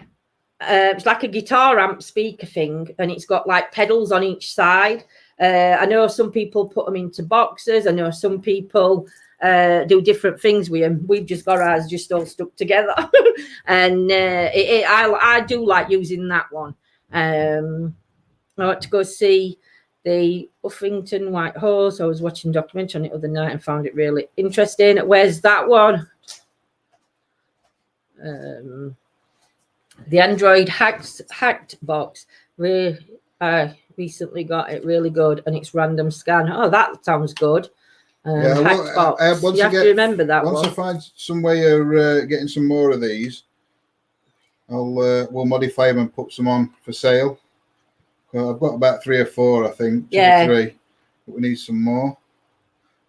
[SPEAKER 2] It's like a guitar amp speaker thing, and it's got like pedals on each side. I know some people put them into boxes. I know some people do different things with them. We've just got ours just all stuck together, and I do like using that one. I want to go see the Uffington White Horse. I was watching a documentary on it the other night and found it really interesting. Where's that one? The Android hacked box. I recently got it, really good, and it's random scan. Oh, that sounds good. Hacked box. You have to remember that
[SPEAKER 1] once
[SPEAKER 2] one.
[SPEAKER 1] I find some way of getting some more of these, we'll modify them and put some on for sale. I've got about 3 or 4, I think. 2 or 3. But we need some more.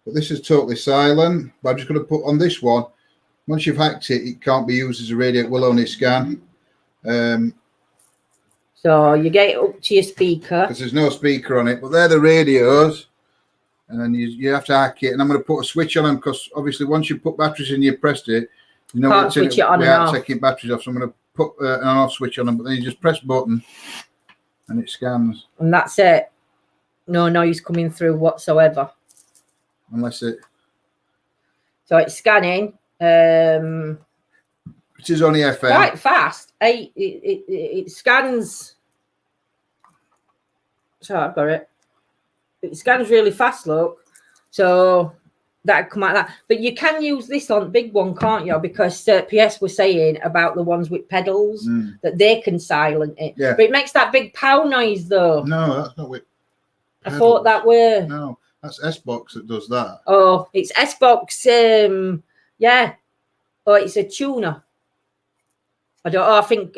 [SPEAKER 1] But this is totally silent. But I'm just going to put on this one. Once you've hacked it, it can't be used as a radio. It will only scan.
[SPEAKER 2] So you get it up to your speaker.
[SPEAKER 1] Because there's no speaker on it. But they're the radios. And then you have to hack it. And I'm going to put a switch on them because obviously once you put batteries in, you pressed it. You know
[SPEAKER 2] can't switch it on and off.
[SPEAKER 1] Taking batteries off. So I'm going to put an on-off switch on them. But then you just press button and it scans.
[SPEAKER 2] And that's it. No noise coming through whatsoever.
[SPEAKER 1] Unless it.
[SPEAKER 2] So it's scanning.
[SPEAKER 1] It is only FM.
[SPEAKER 2] Quite fast. It scans. So I've got it. It scans really fast, look. So that come out like that. But you can use this on big one, can't you? Because PS was saying about the ones with pedals that they can silent it.
[SPEAKER 1] Yeah.
[SPEAKER 2] But it makes that big pow noise though.
[SPEAKER 1] No, that's not with pedals.
[SPEAKER 2] I thought that were.
[SPEAKER 1] No, that's S-Box that does that.
[SPEAKER 2] Oh, it's S-Box. Yeah. Oh, it's a tuner. I think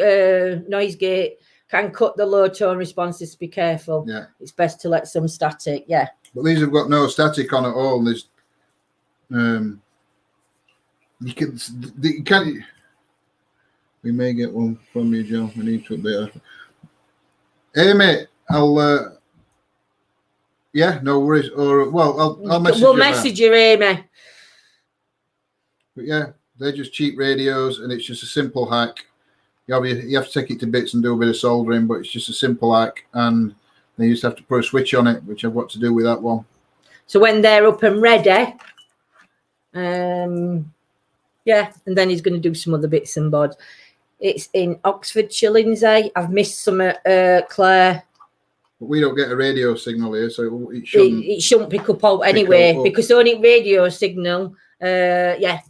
[SPEAKER 2] noise gate can cut the low tone responses. Be careful.
[SPEAKER 1] Yeah.
[SPEAKER 2] It's best to let some static. Yeah.
[SPEAKER 1] But these have got no static on at all. There's you can't. We may get one from you, Joe. We need to update her. Amy, I'll. Yeah, no worries. Or I'll message
[SPEAKER 2] We'll
[SPEAKER 1] you.
[SPEAKER 2] message you, Amy.
[SPEAKER 1] But yeah, they're just cheap radios, and it's just a simple hack. You have to take it to bits and do a bit of soldering, but it's just a simple hack, and then you just have to put a switch on it, which I've got to do with that one.
[SPEAKER 2] So when they're up and ready, yeah, and then he's going to do some other bits and bobs. It's in Oxfordshire, Lindsay. I've missed some at Clare.
[SPEAKER 1] But we don't get a radio signal here, so it shouldn't.
[SPEAKER 2] It shouldn't pick up out anyway because only radio signal. Sam's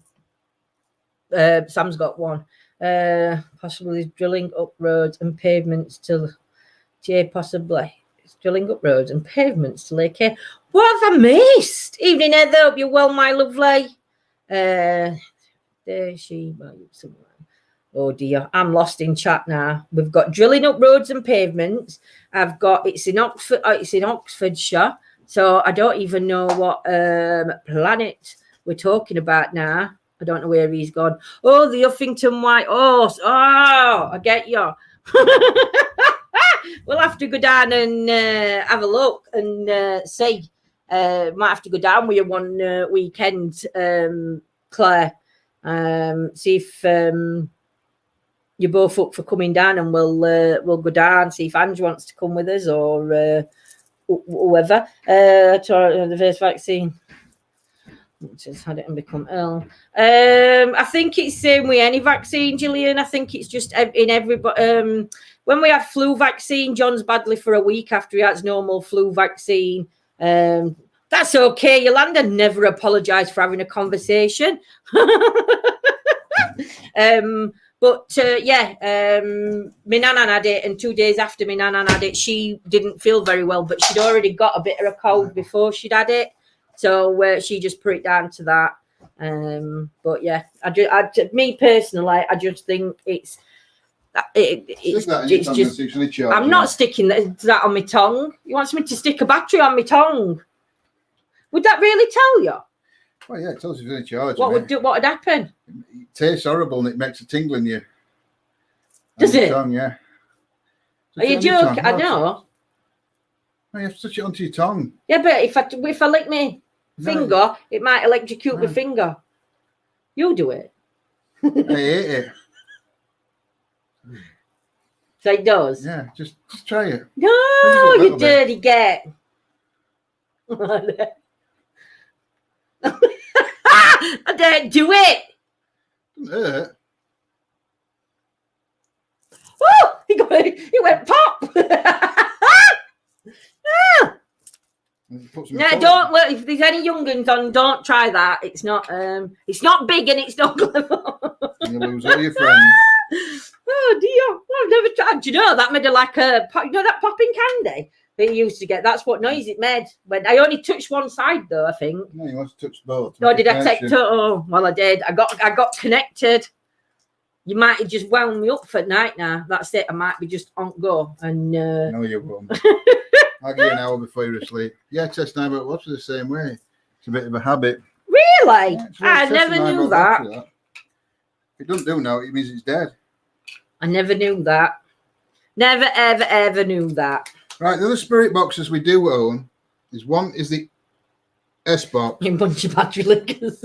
[SPEAKER 2] got one. Possibly drilling up roads and pavements to possibly. It's drilling up roads and pavements to Lake Hay. What have I missed? Evening, Heather. Hope you're well, my lovely. There she somewhere. Oh dear, I'm lost in chat now. We've got drilling up roads and pavements. I've got it's in Oxford. It's in Oxfordshire. So I don't even know what planet we're talking about now. I don't know where he's gone. Oh, the Uffington White Horse. Oh, I get you. We'll have to go down and have a look and see. Might have to go down with you one weekend, Claire. See if you're both up for coming down, and we'll go down. See if Ange wants to come with us or whoever. The first vaccine. Just had it and become ill. I think it's same with any vaccine, Gillian. I think it's just in everybody. When we have flu vaccine, John's badly for a week after he has normal flu vaccine. That's okay. Yolanda never apologise for having a conversation. But my nana had it, and 2 days after my nana had it, she didn't feel very well, but she'd already got a bit of a cold before she'd had it. So she just put it down to that. But yeah, me personally, I just think it's just. I'm not sticking that on my tongue. He wants me to stick a battery on my tongue. Would that really tell you?
[SPEAKER 1] Well, yeah, it tells you it's in charge.
[SPEAKER 2] What would happen?
[SPEAKER 1] It tastes horrible and it makes a tingle in you.
[SPEAKER 2] Does it?
[SPEAKER 1] Tongue, yeah.
[SPEAKER 2] Are you joking? I know.
[SPEAKER 1] No, you have to touch it onto your tongue.
[SPEAKER 2] Yeah, but if I lick my finger, it might electrocute my finger. You do it.
[SPEAKER 1] I hate it.
[SPEAKER 2] So it does?
[SPEAKER 1] Yeah, just try it.
[SPEAKER 2] No, you dirty get. I didn't do it.
[SPEAKER 1] Doesn't hurt.
[SPEAKER 2] Oh, he went pop. No, don't look. If there's any young uns on, don't try that. It's not big and it's not clever.
[SPEAKER 1] You lose all your friends.
[SPEAKER 2] Oh dear, I've never tried. Do you know that made it like that popping candy that you used to get? That's what noise it made. When I only touched one side though, I think.
[SPEAKER 1] No, you must touch both.
[SPEAKER 2] No, did I take two? Oh, well, I did. I got connected. You might have just wound me up for night now. That's it. I might be just on go. And
[SPEAKER 1] no, you won't. I'll give you an hour before you're asleep. Yeah, Tess and I about watching the same way. It's a bit of a habit.
[SPEAKER 2] Really?
[SPEAKER 1] Yeah,
[SPEAKER 2] I never knew that.
[SPEAKER 1] If it doesn't do now, it means it's dead.
[SPEAKER 2] I never knew that. Never, ever, ever knew that.
[SPEAKER 1] Right, the other spirit boxes we do own is the S box.
[SPEAKER 2] A bunch of battery lickers.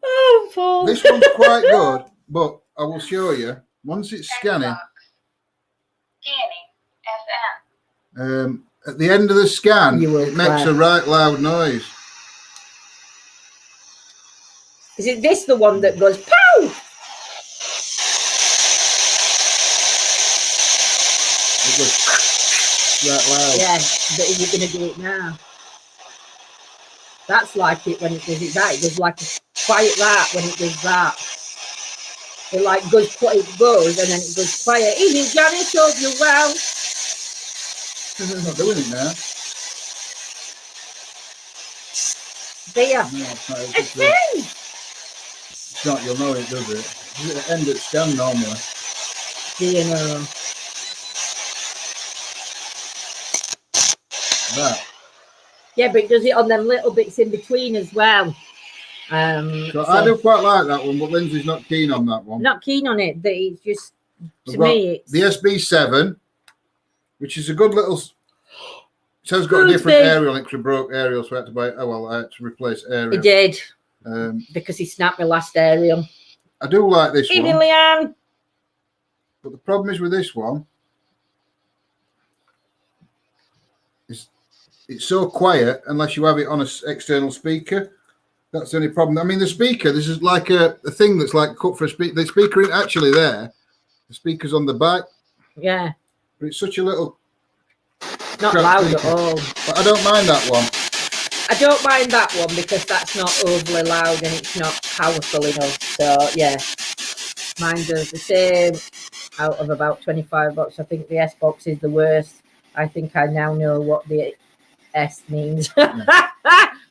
[SPEAKER 2] Oh, Paul.
[SPEAKER 1] This one's quite good, but I will show you. Once it's scanning. At the end of the scan, it makes a right loud noise.
[SPEAKER 2] Is it this the one that goes pow?
[SPEAKER 1] It goes that loud.
[SPEAKER 2] Yeah, but is it going to do it now? That's like it when it does it that. It goes like quiet that when it does that. It like goes quiet, it goes and then it goes quiet. Evening, Janice, hope you're well.
[SPEAKER 1] It's not doing it now.
[SPEAKER 2] There.
[SPEAKER 1] No, it's not, you'll know it, does it? Does it end at scan normally?
[SPEAKER 2] Do you know?
[SPEAKER 1] That.
[SPEAKER 2] Yeah, but it does it on them little bits in between as well.
[SPEAKER 1] So I do quite like that one, but Lindsay's not keen on that one.
[SPEAKER 2] Not keen on it. That it's just to me. It's
[SPEAKER 1] the SB7, which is a good little. It has got a different aerial. It broke aerial, so I had to buy. I had to replace aerial.
[SPEAKER 2] He did because he snapped my last aerial.
[SPEAKER 1] I do like this one.
[SPEAKER 2] Evening, Leanne.
[SPEAKER 1] But the problem is with this one. It's so quiet unless you have it on an external speaker. That's the only problem. I mean, the speaker, this is like a thing that's like cut for a speaker. The speaker isn't actually there. The speaker's on the back.
[SPEAKER 2] Yeah.
[SPEAKER 1] But it's such a little...
[SPEAKER 2] Not loud at all.
[SPEAKER 1] But I don't mind that one.
[SPEAKER 2] I don't mind that one because that's not overly loud and it's not powerful enough. So, yeah. Mine does the same out of about 25 bucks. I think the S box is the worst. I think I now know what the S means. Yeah.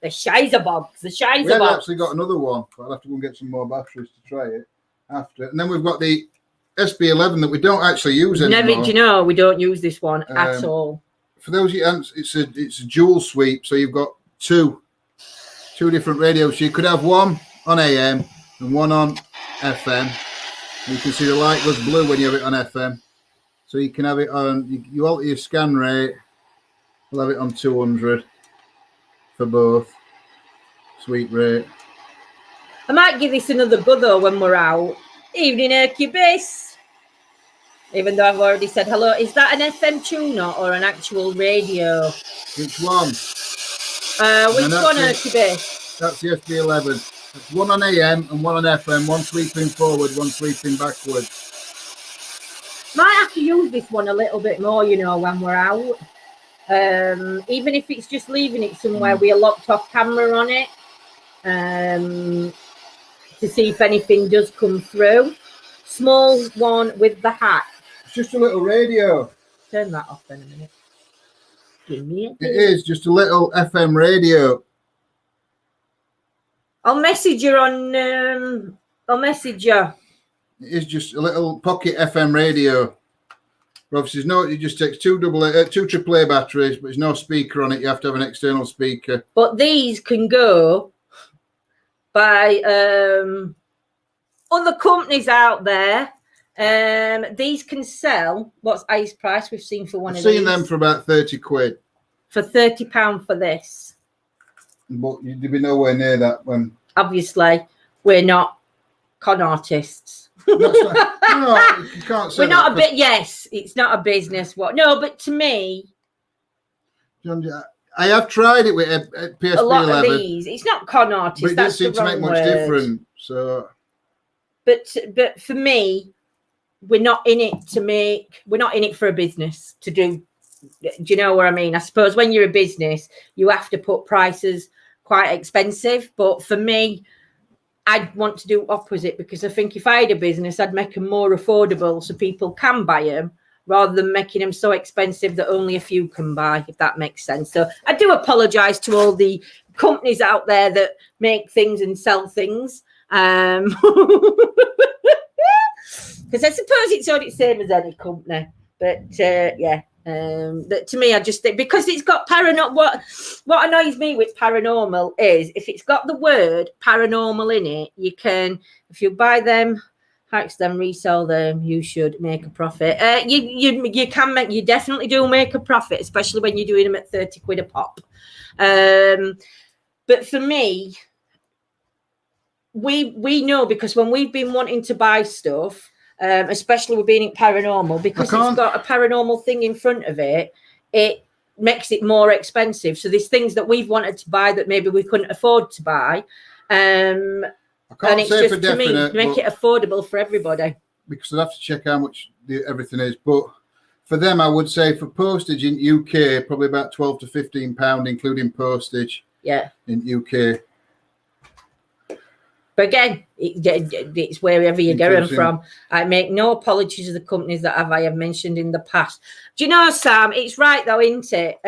[SPEAKER 2] The Shizer box. The Shizer box.
[SPEAKER 1] We've actually got another one. But I'll have to go and get some more batteries to try it after. And then we've got the SB11 that we don't actually use anymore.
[SPEAKER 2] Never, do you know, we don't use this one at all.
[SPEAKER 1] For those you haven't, it's a dual sweep. So you've got two different radios. So you could have one on AM and one on FM. You can see the light goes blue when you have it on FM. So you can have it on, you alter your scan rate. We'll have it on 200 for both. Sweet rate.
[SPEAKER 2] I might give this another go though when we're out. Evening, Hercubus. Even though I've already said hello. Is that an FM tuner or an actual radio?
[SPEAKER 1] Which one?
[SPEAKER 2] Which one, Hercubus?
[SPEAKER 1] That's the SB11. It's one on AM and one on FM, one sweeping forward, one sweeping backward.
[SPEAKER 2] Might have to use this one a little bit more, you know, when we're out. Even if it's just leaving it somewhere with a locked off camera on it. To see if anything does come through. Small one with the hat.
[SPEAKER 1] It's just a little radio.
[SPEAKER 2] Turn that off in a minute. Give me it.
[SPEAKER 1] It is just a little FM radio.
[SPEAKER 2] I'll message you on. I'll message you.
[SPEAKER 1] It is just a little pocket FM radio. Obviously, it just takes two AAA batteries, but there's no speaker on it. You have to have an external speaker.
[SPEAKER 2] But these can go by other companies out there. These can sell. What's highest price we've seen for one of these?
[SPEAKER 1] I've seen them for about 30 quid.
[SPEAKER 2] For £30 for this.
[SPEAKER 1] But you'd be nowhere near that when.
[SPEAKER 2] Obviously, we're not con artists.
[SPEAKER 1] No, you can't say
[SPEAKER 2] we're not a bit. Yes, it's not a business. What? No, but to me,
[SPEAKER 1] I have tried it with a PSP 11.
[SPEAKER 2] A lot of these, it's not con artists.
[SPEAKER 1] But it doesn't seem to make much difference. So,
[SPEAKER 2] but for me, we're not in it to make. We're not in it for a business to do. Do you know what I mean? I suppose when you're a business, you have to put prices quite expensive. But for me, I'd want to do opposite because I think if I had a business, I'd make them more affordable so people can buy them rather than making them so expensive that only a few can buy, if that makes sense. So I do apologise to all the companies out there that make things and sell things. Because I suppose it's only the same as any company. But yeah. That to me, I just think because it's got paranormal. What annoys me with paranormal is if it's got the word paranormal in it, you can, if you buy them, hacks them, resell them, you should make a profit. You can make, you definitely do make a profit, especially when you're doing them at 30 quid a pop. But for me, we know because when we've been wanting to buy stuff. Especially with being paranormal, because it's got a paranormal thing in front of it, it makes it more expensive. So there's things that we've wanted to buy that maybe we couldn't afford to buy. And it's
[SPEAKER 1] say
[SPEAKER 2] just to me make it affordable for everybody.
[SPEAKER 1] Because I'd have to check how much everything is. But for them, I would say for postage in UK, probably about £12 to £15, including postage.
[SPEAKER 2] Yeah.
[SPEAKER 1] In UK.
[SPEAKER 2] But again, it's wherever you get them from. I make no apologies to the companies that I have mentioned in the past. Do you know, Sam, it's right though, isn't it?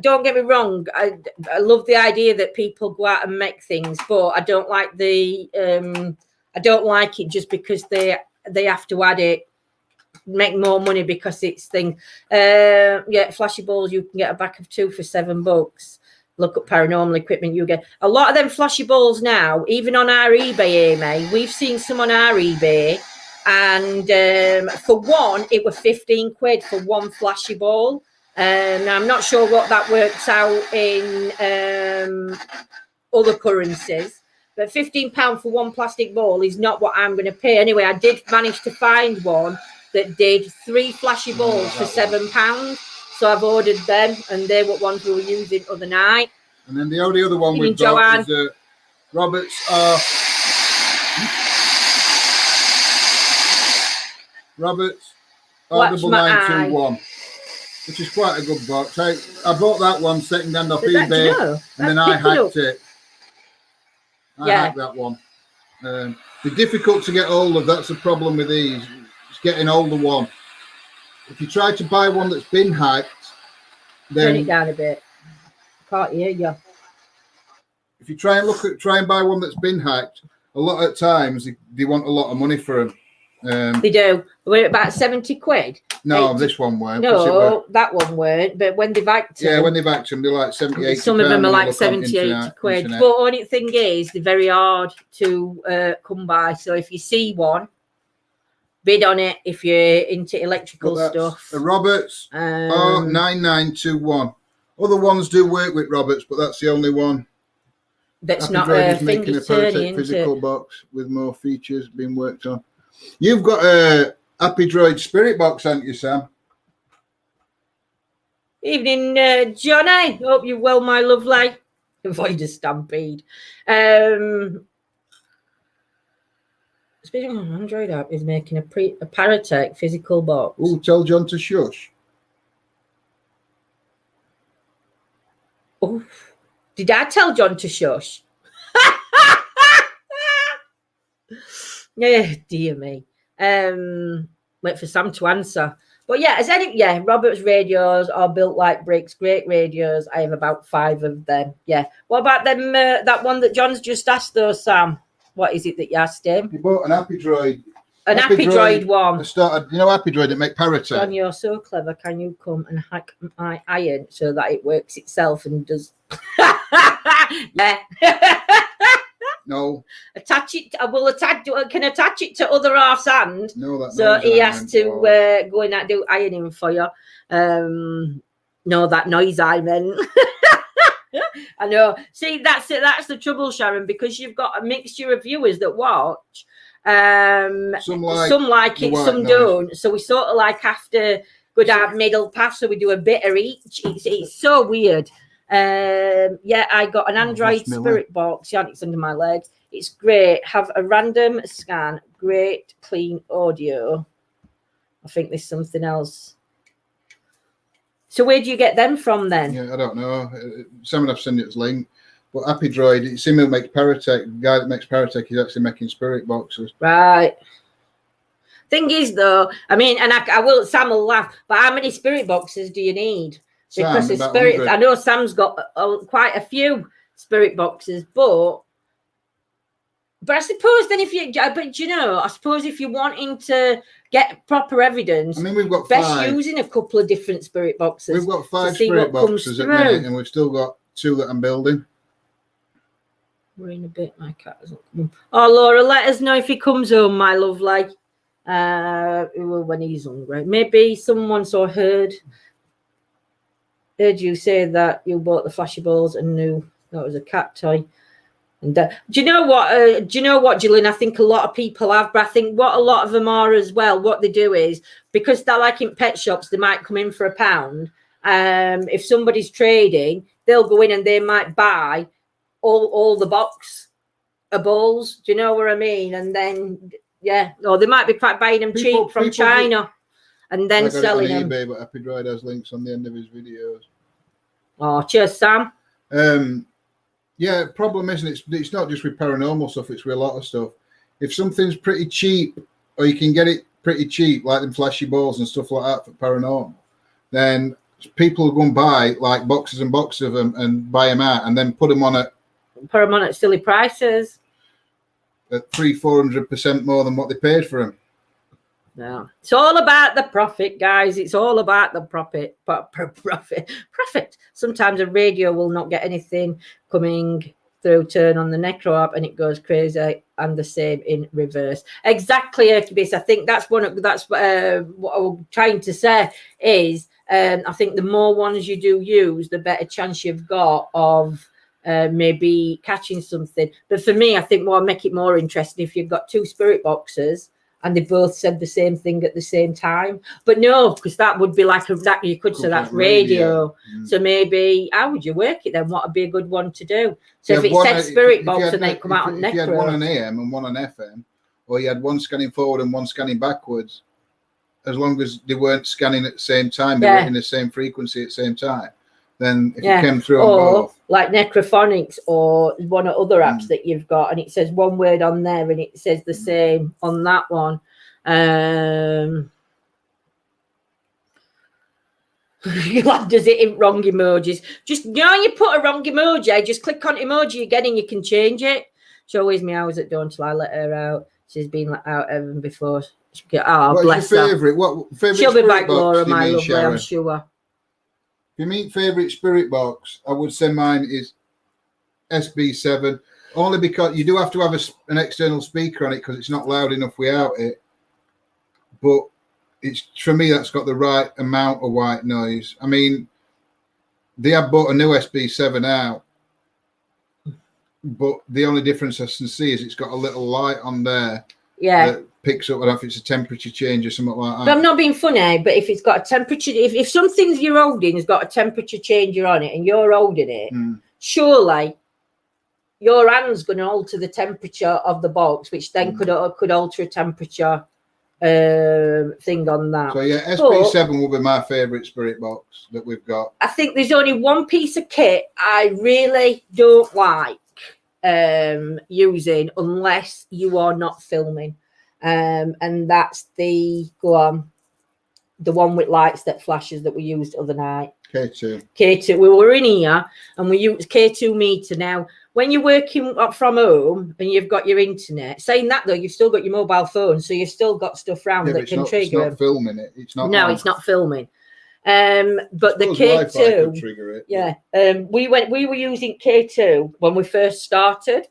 [SPEAKER 2] Don't get me wrong. I love the idea that people go out and make things, but I don't like I don't like it just because they have to add it, make more money because it's thing. Yeah, flashy balls, you can get a pack of 2 for $7. Look up paranormal equipment. You get a lot of them flashy balls now, even on our eBay, Amy. We've seen some on our eBay, and for one, it was 15 quid for one flashy ball. Now I'm not sure what that works out in other currencies, but £15 for one plastic ball is not what I'm going to pay. Anyway, I did manage to find one that did 3 flashy balls for £7. So I've ordered them, and they were ones we were using other night.
[SPEAKER 1] And then the only other one we've got is Roberts R921, which is quite a good box. I bought that one second hand off eBay, and then I hacked it. I hacked that one. They're difficult to get hold of. That's the problem with these. It's getting hold of one. If you try to buy one that's been hacked, then
[SPEAKER 2] turn it down a bit. Can't hear you.
[SPEAKER 1] If you try and buy one that's been hacked, a lot of times they want a lot of money for them.
[SPEAKER 2] They do. We're about 70 quid.
[SPEAKER 1] No, this one weren't.
[SPEAKER 2] No, that one weren't. But when they've hacked them,
[SPEAKER 1] when they've hacked them, they're like 70,
[SPEAKER 2] some of them are like 70, 80 quid. But only thing is, they're very hard to come by. So if you see one, bid on it if you're into electrical stuff.
[SPEAKER 1] The Roberts R9921. Other ones do work with Roberts, but that's the only one.
[SPEAKER 2] That's not a
[SPEAKER 1] making a Paratech physical box with more features being worked on. You've got a Happy Droid Spirit box, haven't you, Sam?
[SPEAKER 2] Evening, Johnny. Hope you're well, my lovely. Avoid a stampede. Speaking of Android app, is making a Paratech physical box.
[SPEAKER 1] Oh, tell John to shush.
[SPEAKER 2] Oh, did I tell John to shush? Yeah, dear me. Wait for Sam to answer. But yeah, Robert's radios are built like bricks. Great radios. I have about 5 of them. Yeah. What about them? That one that John's just asked, though, Sam. What is it that you asked him?
[SPEAKER 1] You bought an Happy Droid.
[SPEAKER 2] An Happy Droid one.
[SPEAKER 1] Happy Droid that make Paratech.
[SPEAKER 2] John, you're so clever. Can you come and hack my iron so that it works itself and does? Yeah.
[SPEAKER 1] No.
[SPEAKER 2] Attach it. I will attach. Can attach it to other half's hand.
[SPEAKER 1] No, that's
[SPEAKER 2] so he has to go in and do ironing for you. No, that noise I meant. I know. See, that's it. That's the trouble, Sharon, because you've got a mixture of viewers that watch. Some like it, some don't. So we sort of like have to go down middle path. So we do a bit of each. It's so weird. I got an Android Spirit box. Yeah, it's under my leg. It's great. Have a random scan. Great clean audio. I think there's something else. So where do you get them from then?
[SPEAKER 1] Yeah, I don't know. Someone have sent it as link. But Happy Droid, it's him who makes Paratech. The guy that makes Paratech is actually making Spirit boxes.
[SPEAKER 2] Right. Thing is, though, I mean, and Sam will laugh, but how many Spirit boxes do you need? Because the Spirit, 100. I know Sam's got quite a few Spirit boxes, but I suppose then I suppose if you're wanting to get proper evidence,
[SPEAKER 1] I mean, we've got
[SPEAKER 2] best
[SPEAKER 1] 5.
[SPEAKER 2] using a couple of different Spirit boxes.
[SPEAKER 1] We've got 5 Spirit boxes at the minute, and we've still got 2 that I'm building.
[SPEAKER 2] We're in a bit. My cat hasn't come. Oh, Laura, let us know if he comes home, my lovely. When he's hungry. Maybe someone heard you say that you bought the flashy balls and knew that was a cat toy. And do you know what, Gillian? I think a lot of people have, but I think what a lot of them are as well, what they do is, because they're like in pet shops, they might come in for £1. If somebody's trading, they'll go in and they might buy all the box of balls. Do you know what I mean? And then, or they might be buying them cheap from China and then selling them.
[SPEAKER 1] eBay, but Happy Droid has links on the end of his videos.
[SPEAKER 2] Oh, cheers, Sam.
[SPEAKER 1] Problem isn't it's not just with paranormal stuff, it's with a lot of stuff. If something's pretty cheap, or you can get it pretty cheap, like them flashy balls and stuff like that for paranormal, then people will go and buy like boxes and boxes of them and buy them out and then put them on at
[SPEAKER 2] silly prices
[SPEAKER 1] at 300-400% more than what they paid for them.
[SPEAKER 2] No, it's all about the profit, guys. It's all about the profit. Profit. Sometimes a radio will not get anything coming through. Turn on the Necro app and it goes crazy, and the same in reverse. Exactly, Hercules. I think that's what I'm trying to say is. I think the more ones you do use, the better chance you've got of maybe catching something. But for me, I think what will make it more interesting if you've got 2 Spirit boxes and they both said the same thing at the same time. But no, because that would be like that you could say that's radio. So maybe how would you work it then? What would be a good one to do? So if it said Spirit Box and then come out on Necro.
[SPEAKER 1] If you had one on AM and one on FM, or you had one scanning forward and one scanning backwards, as long as they weren't scanning at the same time, they were in the same frequency at the same time. Then if it came through on both,
[SPEAKER 2] like Necrophonics or one of other apps that you've got, and it says one word on there and it says the same on that one. Lad does it in wrong emojis. Just you put a wrong emoji, just click on emoji again and you can change it. She always meows at dawn till I let her out. She's been let out even before.
[SPEAKER 1] What's your favourite? What favourite?
[SPEAKER 2] She'll be back, Laura, my lovely, Sharon? I'm sure.
[SPEAKER 1] If you mean favourite Spirit Box, I would say mine is SB7, only because you do have to have an external speaker on it because it's not loud enough without it. But it's, for me, that's got the right amount of white noise. I mean, they have bought a new SB7 out, but the only difference I can see is it's got a little light on there. That picks up, I don't know if it's a temperature change or something like that.
[SPEAKER 2] But I'm not being funny, but if it's got a temperature, if something you're holding has got a temperature changer on it and you're holding it, surely your hand's going to alter the temperature of the box, which then could alter a temperature thing on that.
[SPEAKER 1] So yeah, SB7 will be my favourite Spirit Box that we've got.
[SPEAKER 2] I think there's only one piece of kit I really don't like using unless you are not filming, and that's the one with lights that flashes that we used the other night. K2. We were in here and we used K2 meter. Now, when you're working from home and you've got your internet, saying that though, you've still got your mobile phone, so you've still got stuff around that can trigger.
[SPEAKER 1] It's not filming it. It's not.
[SPEAKER 2] No, it's not filming. But the K2
[SPEAKER 1] trigger it.
[SPEAKER 2] We were using K2 when we first started,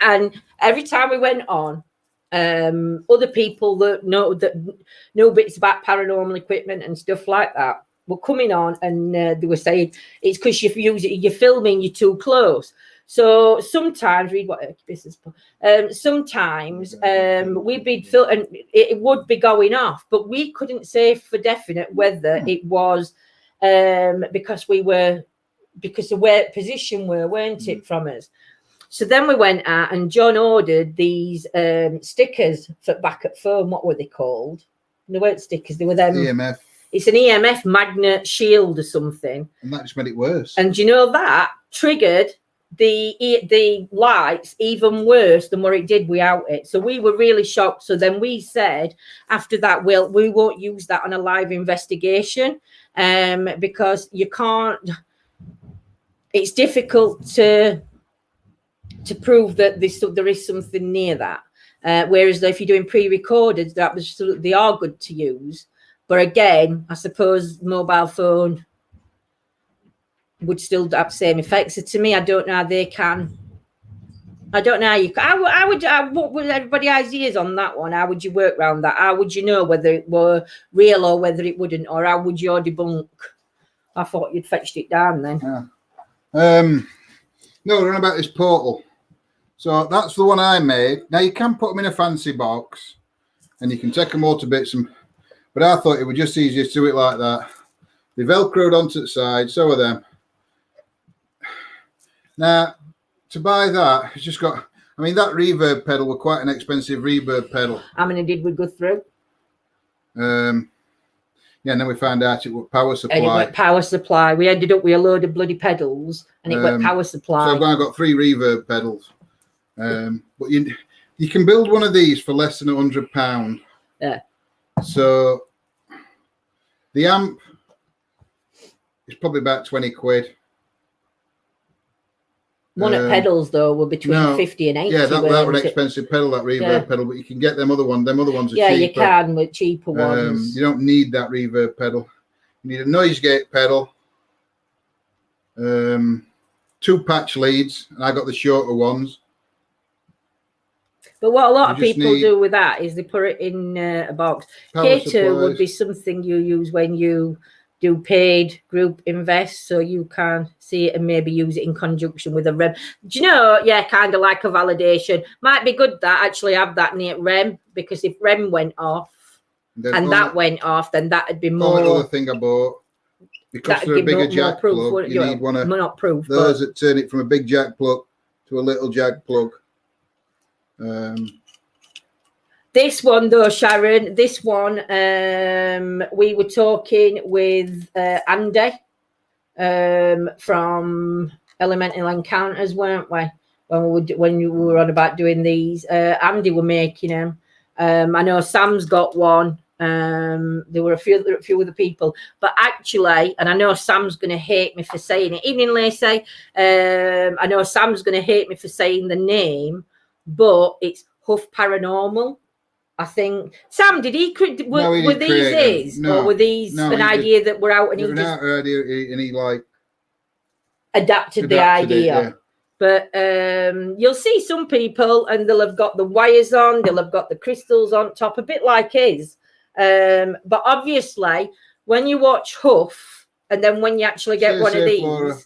[SPEAKER 2] and every time we went on, other people that know bits about paranormal equipment and stuff like that were coming on, and they were saying it's because you're filming, you're too close. So sometimes sometimes we'd be and it would be going off, but we couldn't say for definite whether it was because of where position weren't it from us. So then we went out and John ordered these stickers for back at phone. What were they called? They weren't stickers. They were them.
[SPEAKER 1] EMF.
[SPEAKER 2] It's an EMF magnet shield or something.
[SPEAKER 1] And that just made it worse.
[SPEAKER 2] And you know that triggered the lights even worse than what it did without it. So we were really shocked. So then we said after that, we won't use that on a live investigation because you can't. It's difficult to prove that there is something near that. Whereas if you're doing pre-recorded, they are good to use. But again, I suppose mobile phone would still have the same effects. So to me, I don't know how they can. I don't know how you can. What would everybody's ideas on that one? How would you work around that? How would you know whether it were real or whether it wouldn't? Or how would you debunk? I thought you'd fetched it down then.
[SPEAKER 1] Yeah. No, we're on about this portal. So that's the one I made. Now you can put them in a fancy box and you can take them all to bits. But I thought it was just easier to do it like that. They velcroed onto the side, so are them. Now, to buy that, it's just got, I mean, that reverb pedal was quite an expensive reverb pedal.
[SPEAKER 2] How many did we go through?
[SPEAKER 1] Yeah, and then we found out it was power supply.
[SPEAKER 2] And it went power supply. We ended up with a load of bloody pedals and it went power supply.
[SPEAKER 1] So I've got 3 reverb pedals. But you can build one of these for less than £100.
[SPEAKER 2] Yeah.
[SPEAKER 1] So the amp is probably about 20 quid.
[SPEAKER 2] One at pedals though were between 50 and 80.
[SPEAKER 1] Yeah, that was an expensive pedal, that reverb pedal, but you can get them other ones. Them other ones are cheaper.
[SPEAKER 2] Yeah, you can with cheaper ones.
[SPEAKER 1] You don't need that reverb pedal. You need a noise gate pedal, 2 patch leads, and I got the shorter ones.
[SPEAKER 2] But what a lot of people do with that is they put it in a box. K2 would be something you use when you do paid group invest, so you can see it and maybe use it in conjunction with a REM. Do you know? Yeah, kind of like a validation. Might be good that actually have that near REM, because if REM went off that went off, then that'd be more.
[SPEAKER 1] Another thing I bought, because they're a bigger jack plug, you need one of those that turn it from a big jack plug to a little jack plug.
[SPEAKER 2] This one though, Sharon, this one, we were talking with Andy from Elemental Encounters, weren't we? When you were on about doing these, Andy were making them. I know Sam's got one. There were a few other people, but actually, and I know Sam's going to hate me for saying it. Evening, Lacey. I know Sam's going to hate me for saying the name, but it's Huff Paranormal. I think Sam, did he? Were these his, or were these an idea that were out and he just
[SPEAKER 1] and he like
[SPEAKER 2] adapted the idea?
[SPEAKER 1] Yeah.
[SPEAKER 2] But you'll see some people, and they'll have got the wires on, they'll have got the crystals on top, a bit like his. But obviously, when you watch Huff, and then when you actually get one of these, Flora,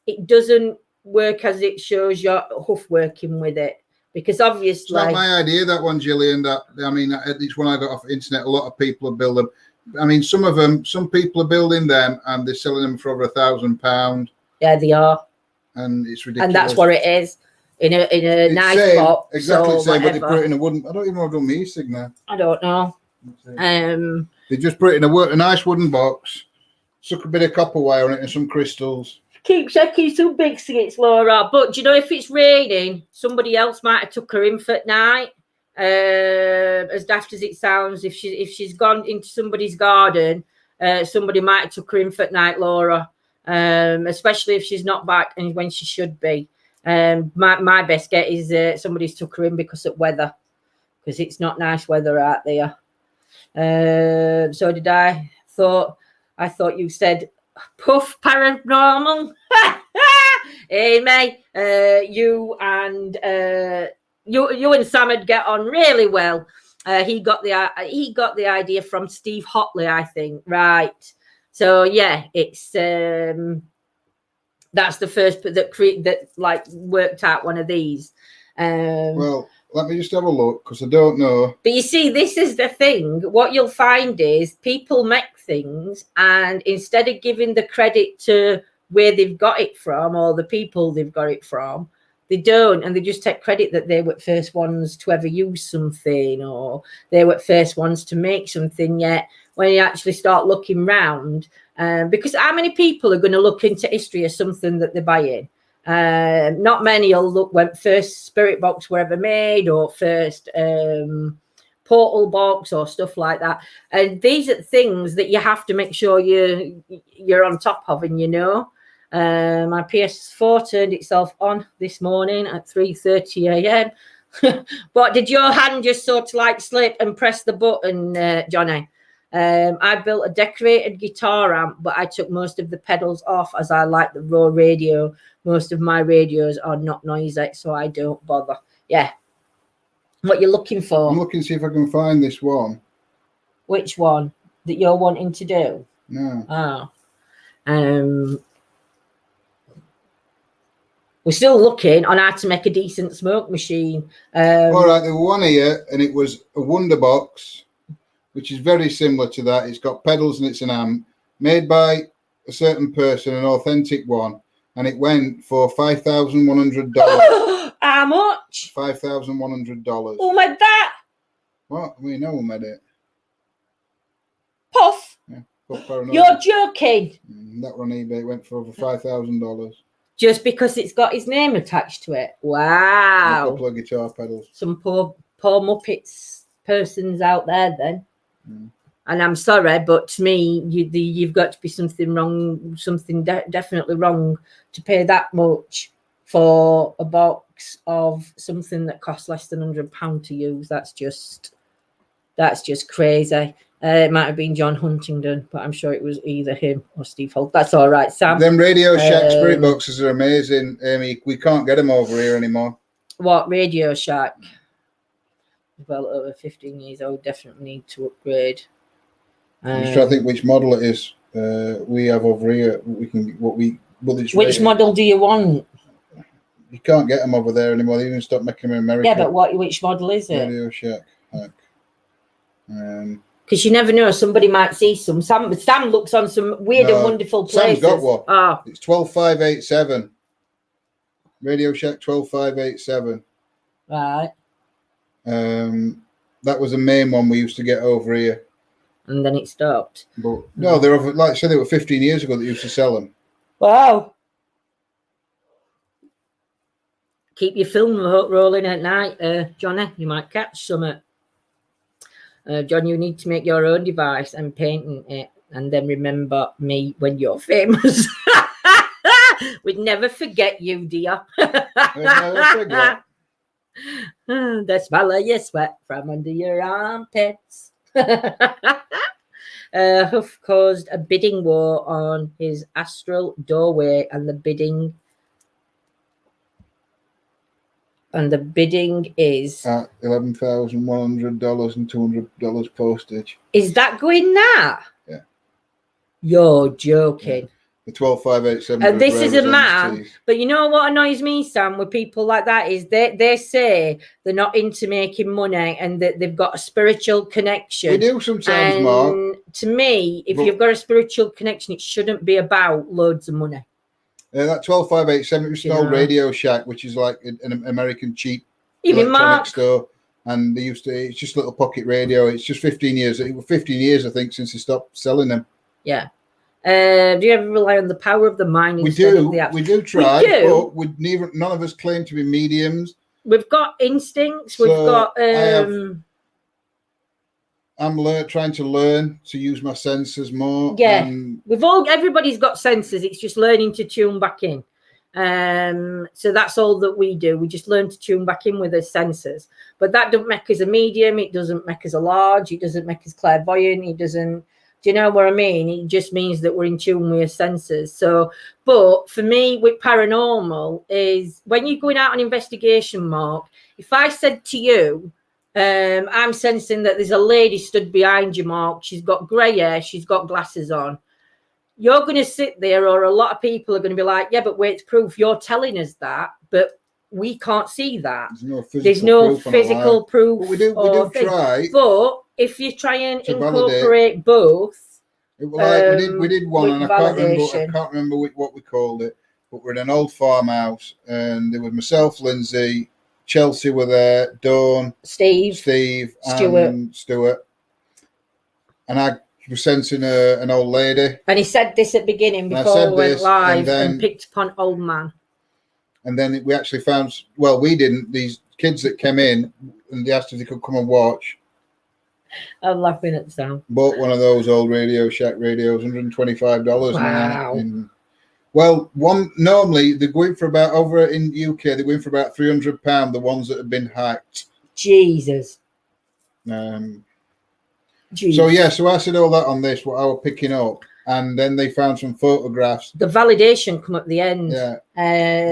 [SPEAKER 2] it doesn't work as it shows your Huff working with it. Because obviously, it's
[SPEAKER 1] not my idea, that one, Gillian. It's one I got off the internet. A lot of people are building them. I mean, some people are building them and they're selling them for over £1,000.
[SPEAKER 2] Yeah, they are.
[SPEAKER 1] And it's ridiculous.
[SPEAKER 2] And that's what it is. In a nice box.
[SPEAKER 1] Exactly the same, but they put it in a wooden. I don't even know if I've done me signal.
[SPEAKER 2] I don't know.
[SPEAKER 1] They just put it in a nice wooden box, stuck a bit of copper wire on it and some crystals.
[SPEAKER 2] Keep checking some big skits, Laura. But do you know, if it's raining, somebody else might have took her in for night. As daft as it sounds, if she's gone into somebody's garden, somebody might have took her in for night, Laura. Especially if she's not back and when she should be. My best get is somebody's took her in because of weather, because it's not nice weather out there. So did I. I thought you said Puff Paranormal. Hey, mate, you and Sam would get on really well. He got the idea from Steve Hotley, I think, right? So yeah, it's that's the first that worked out one of these.
[SPEAKER 1] Well, let me just have a look, because I don't know.
[SPEAKER 2] But you see, this is the thing. What you'll find is people make things, and instead of giving the credit to where they've got it from or the people they've got it from, they don't, and they just take credit that they were the first ones to ever use something, or they were the first ones to make something. Yet when you actually start looking round, because how many people are going to look into history of something that they're buying? Not many will look when first spirit box were ever made, or first portal box or stuff like that. And these are things that you have to make sure you're on top of, and you know. My PS4 turned itself on this morning at 3:30 a.m. But did your hand just sort of like slip and press the button, Johnny? I built a decorated guitar amp, but I took most of the pedals off as I like the raw radio. Most of my radios are not noisy, so I don't bother. Yeah. What you're looking for?
[SPEAKER 1] I'm looking to see if I can find this one.
[SPEAKER 2] Which one that you're wanting to do?
[SPEAKER 1] No.
[SPEAKER 2] Oh. We're still looking on how to make a decent smoke machine.
[SPEAKER 1] All right, there was one here, and it was a Wonder Box, which is very similar to that. It's got pedals and it's an amp, made by a certain person, an authentic one, and it went for $5,100.
[SPEAKER 2] How much?
[SPEAKER 1] $5,100.
[SPEAKER 2] Who made that?
[SPEAKER 1] What? We know who made it.
[SPEAKER 2] Puff?
[SPEAKER 1] Yeah, Puff Paranormal.
[SPEAKER 2] You're joking.
[SPEAKER 1] That one on eBay went for over $5,000.
[SPEAKER 2] Just because it's got his name attached to it. Wow.
[SPEAKER 1] A couple of guitar pedals.
[SPEAKER 2] Some poor Muppets persons out there then. And I'm sorry, but to me, you've got to be something wrong, definitely wrong to pay that much for a box of something that costs less than £100 to use. That's just crazy. It might have been John Huntingdon, but I'm sure it was either him or Steve Holt. That's all right, Sam.
[SPEAKER 1] Them Radio Shack spirit boxes are amazing, Amy. We can't get them over here anymore.
[SPEAKER 2] What, Radio Shack? Well, over 15 years old, definitely need to upgrade.
[SPEAKER 1] I'm just trying to think which model it is. we have over here. We can
[SPEAKER 2] Which model do you want?
[SPEAKER 1] You can't get them over there anymore. They even stopped making them in America.
[SPEAKER 2] Yeah, but which model is it?
[SPEAKER 1] Radio Shack.
[SPEAKER 2] Because you never know, somebody might see some. Sam looks on some weird and wonderful places.
[SPEAKER 1] Sam's got one.
[SPEAKER 2] Oh.
[SPEAKER 1] It's 12587. Radio Shack 12587.
[SPEAKER 2] Right.
[SPEAKER 1] That was the main one we used to get over here.
[SPEAKER 2] And then it stopped.
[SPEAKER 1] But no, they're over, like I said, they were 15 years ago that used to sell them.
[SPEAKER 2] Wow. Keep your film rolling at night, Johnny. You might catch some. John, you need to make your own device and painting it, and then remember me when you're famous. We'd never forget you, dear.
[SPEAKER 1] We'd never forget.
[SPEAKER 2] The smell of your sweat from under your armpits. Huff caused a bidding war on his astral doorway, and the bidding is
[SPEAKER 1] at $11,100 and $200 postage.
[SPEAKER 2] Is that going now?
[SPEAKER 1] Yeah.
[SPEAKER 2] You're joking.
[SPEAKER 1] Yeah. The 12587.
[SPEAKER 2] And this is a man, but you know what annoys me, Sam, with people like that is they say they're not into making money and that they've got a spiritual connection.
[SPEAKER 1] We do sometimes,
[SPEAKER 2] and
[SPEAKER 1] Mark.
[SPEAKER 2] To me, if you've got a spiritual connection, it shouldn't be about loads of money.
[SPEAKER 1] That 12587 was called Radio Shack, which is like an American cheap
[SPEAKER 2] electronic
[SPEAKER 1] store. And they used to, it's just a little pocket radio. It's just 15 years. It was 15 years, I think, since they stopped selling them.
[SPEAKER 2] Yeah. Do you ever rely on the power of the mind?
[SPEAKER 1] We do. We do try, but none of us claim to be mediums.
[SPEAKER 2] We've got instincts. We've got.
[SPEAKER 1] I'm trying to learn to use my senses more.
[SPEAKER 2] Yeah, everybody's got senses. It's just learning to tune back in. So that's all that we do. We just learn to tune back in with our senses. But that doesn't make us a medium. It doesn't make us a large. It doesn't make us clairvoyant. It doesn't. Do you know what I mean? It just means that we're in tune with our senses. So, but for me, with paranormal is when you're going out on investigation, Mark, if I said to you, I'm sensing that there's a lady stood behind you, Mark. She's got grey hair. She's got glasses on. You're going to sit there, or a lot of people are going to be like, yeah, but wait, proof. You're telling us that, but we can't see that. There's no physical proof.
[SPEAKER 1] But we do try.
[SPEAKER 2] But if you try and incorporate both,
[SPEAKER 1] we did one, and I can't remember what we called it. But we're in an old farmhouse, and there was myself, Lindsay, Chelsea were there, Dawn,
[SPEAKER 2] Steve,
[SPEAKER 1] and Stuart, and I was sensing an old lady.
[SPEAKER 2] And he said this at the beginning before we went live, and picked upon old man.
[SPEAKER 1] And then we actually found, well, we didn't. These kids that came in, and they asked if they could come and watch.
[SPEAKER 2] I'm laughing at the sound.
[SPEAKER 1] Bought one of those old Radio Shack radios, $125
[SPEAKER 2] now.
[SPEAKER 1] Well, normally they're going for about, over in UK, they're going for about £300, the ones that have been hacked.
[SPEAKER 2] Jesus.
[SPEAKER 1] So I said all that on this, what I was picking up, and then they found some photographs.
[SPEAKER 2] The validation come at the end.
[SPEAKER 1] Yeah.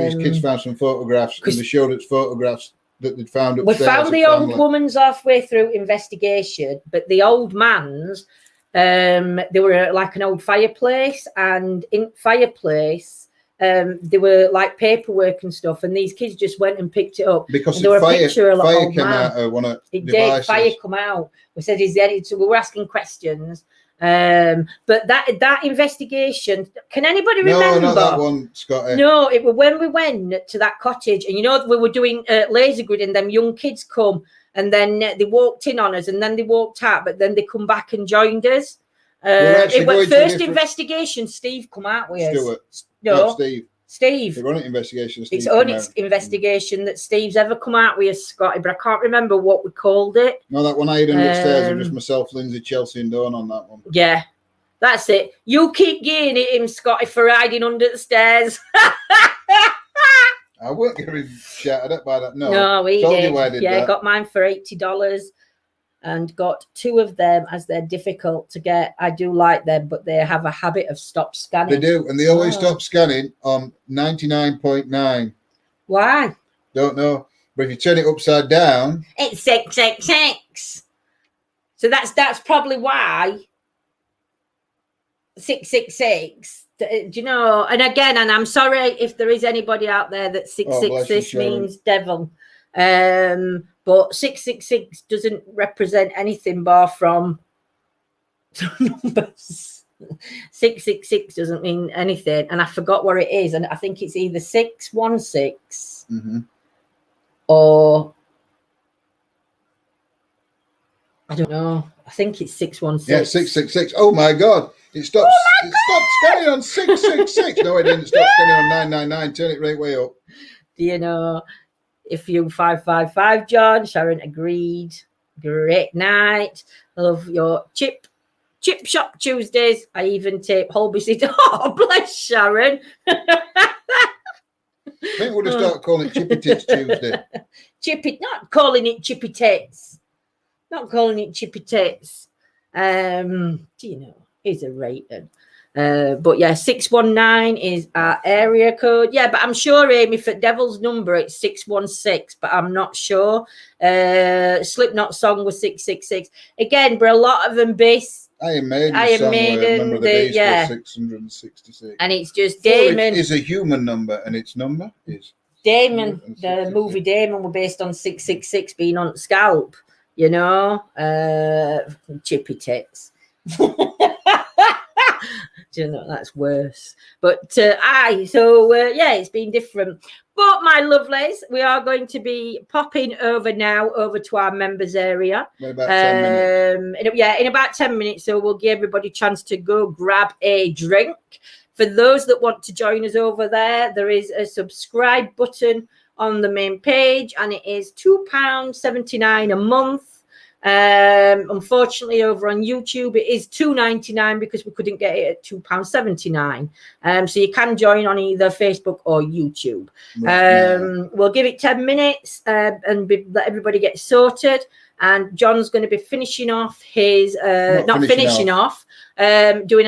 [SPEAKER 1] These kids found some photographs, and they showed us photographs that they'd found upstairs.
[SPEAKER 2] We found the old woman's halfway through investigation, but the old man's, they were like an old fireplace, and in fireplace, there were like paperwork and stuff, and these kids just went and picked it up.
[SPEAKER 1] Because fire came out of one of the devices.
[SPEAKER 2] Fire come out. We said, is there? So we were asking questions. But that investigation, can anybody remember?
[SPEAKER 1] No, not that one, Scotty.
[SPEAKER 2] No, it was when we went to that cottage, and we were doing laser grid, and them young kids come, and then they walked in on us, and then they walked out, but then they come back and joined us. It was first investigation. Steve come out with
[SPEAKER 1] Stuart.
[SPEAKER 2] us. No,
[SPEAKER 1] Steve. They're on investigation.
[SPEAKER 2] It's only investigation that Steve's ever come out with us, Scotty, but I can't remember what we called it.
[SPEAKER 1] No, that one I had upstairs, it was myself, Lindsay, Chelsea, and Dawn on that one.
[SPEAKER 2] Yeah, that's it. You keep getting at him, Scotty, for hiding under the stairs.
[SPEAKER 1] I won't get him shouted at by that.
[SPEAKER 2] No, we did.
[SPEAKER 1] Yeah,
[SPEAKER 2] got mine for $80 and got 2 of them as they're difficult to get. I do like them, but they have a habit of stop scanning.
[SPEAKER 1] They do, and they always stop scanning on 99.9.
[SPEAKER 2] Why?
[SPEAKER 1] Don't know. But if you turn it upside down,
[SPEAKER 2] it's 666. So that's probably why 666. Do you know? And again, and I'm sorry if there is anybody out there that 666 means devil. But 666 doesn't represent anything bar from numbers. 666 doesn't mean anything, and I forgot what it is, and I think it's either 616 or I don't know. I think it's 616.
[SPEAKER 1] Yeah, 666. Oh my God! It stopped. It stopped scanning on 666. No, it didn't. Stop scanning on 999. Turn it right way up.
[SPEAKER 2] Do you know? If you 555, John, Sharon agreed. Great night. Love your chip shop Tuesdays. I even take Holby City. Oh, bless Sharon.
[SPEAKER 1] I think we'll just start calling it Chippy Tits Tuesday.
[SPEAKER 2] Not calling it Chippy Tits. Not calling it Chippy Tits. Do you know? He's a rating. But yeah, 619 is our area code. Yeah, but I'm sure, Amy, for Devil's number, it's 616, but I'm not sure. Slipknot song was 666. Again, but a lot of them base.
[SPEAKER 1] Iron Maiden, Remember the Days was 666.
[SPEAKER 2] And it's just Damon.
[SPEAKER 1] It is a human number, and its number is
[SPEAKER 2] Damon. The movie Damon were based on 666 being on scalp, you know. Chippy Tits. Do you know, that's worse. But yeah, it's been different. But my lovelies, we are going to be popping over to our members area.
[SPEAKER 1] In about 10 minutes.
[SPEAKER 2] In about 10 minutes. So we'll give everybody a chance to go grab a drink. For those that want to join us over there is a subscribe button on the main page, and it is £2.79 a month. Unfortunately, over on YouTube, it is $2.99 because we couldn't get it at £2.79. So you can join on either Facebook or YouTube. We'll give it 10 minutes and let everybody get sorted. And John's going to be finishing off his doing a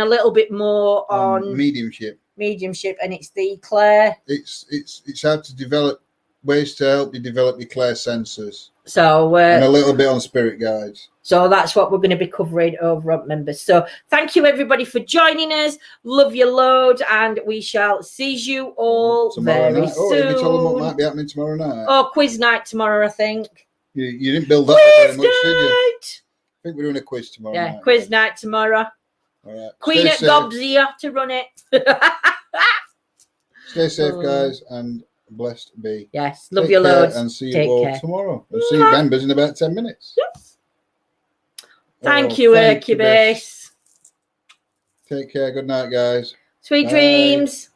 [SPEAKER 2] little bit more on mediumship, and it's the Claire.
[SPEAKER 1] It's how to develop ways to help you develop your Claire sensors.
[SPEAKER 2] So
[SPEAKER 1] and a little bit on spirit guides.
[SPEAKER 2] So that's what we're going to be covering over on members. So thank you everybody for joining us. Love you loads, and we shall see you all very soon.
[SPEAKER 1] Oh, you told them what might be happening tomorrow night.
[SPEAKER 2] Oh, quiz night tomorrow, I think.
[SPEAKER 1] You didn't build that up very much, did you? I think we're doing a quiz tomorrow night.
[SPEAKER 2] Yeah, quiz night tomorrow.
[SPEAKER 1] All right.
[SPEAKER 2] Queen at Gob's here to run it.
[SPEAKER 1] Stay safe, guys, and blessed be.
[SPEAKER 2] Yes, love you loads.
[SPEAKER 1] And see you all tomorrow. We'll see you members in about 10 minutes.
[SPEAKER 2] Yes. Thank you, Hercubus.
[SPEAKER 1] Take care. Good night, guys.
[SPEAKER 2] Sweet dreams.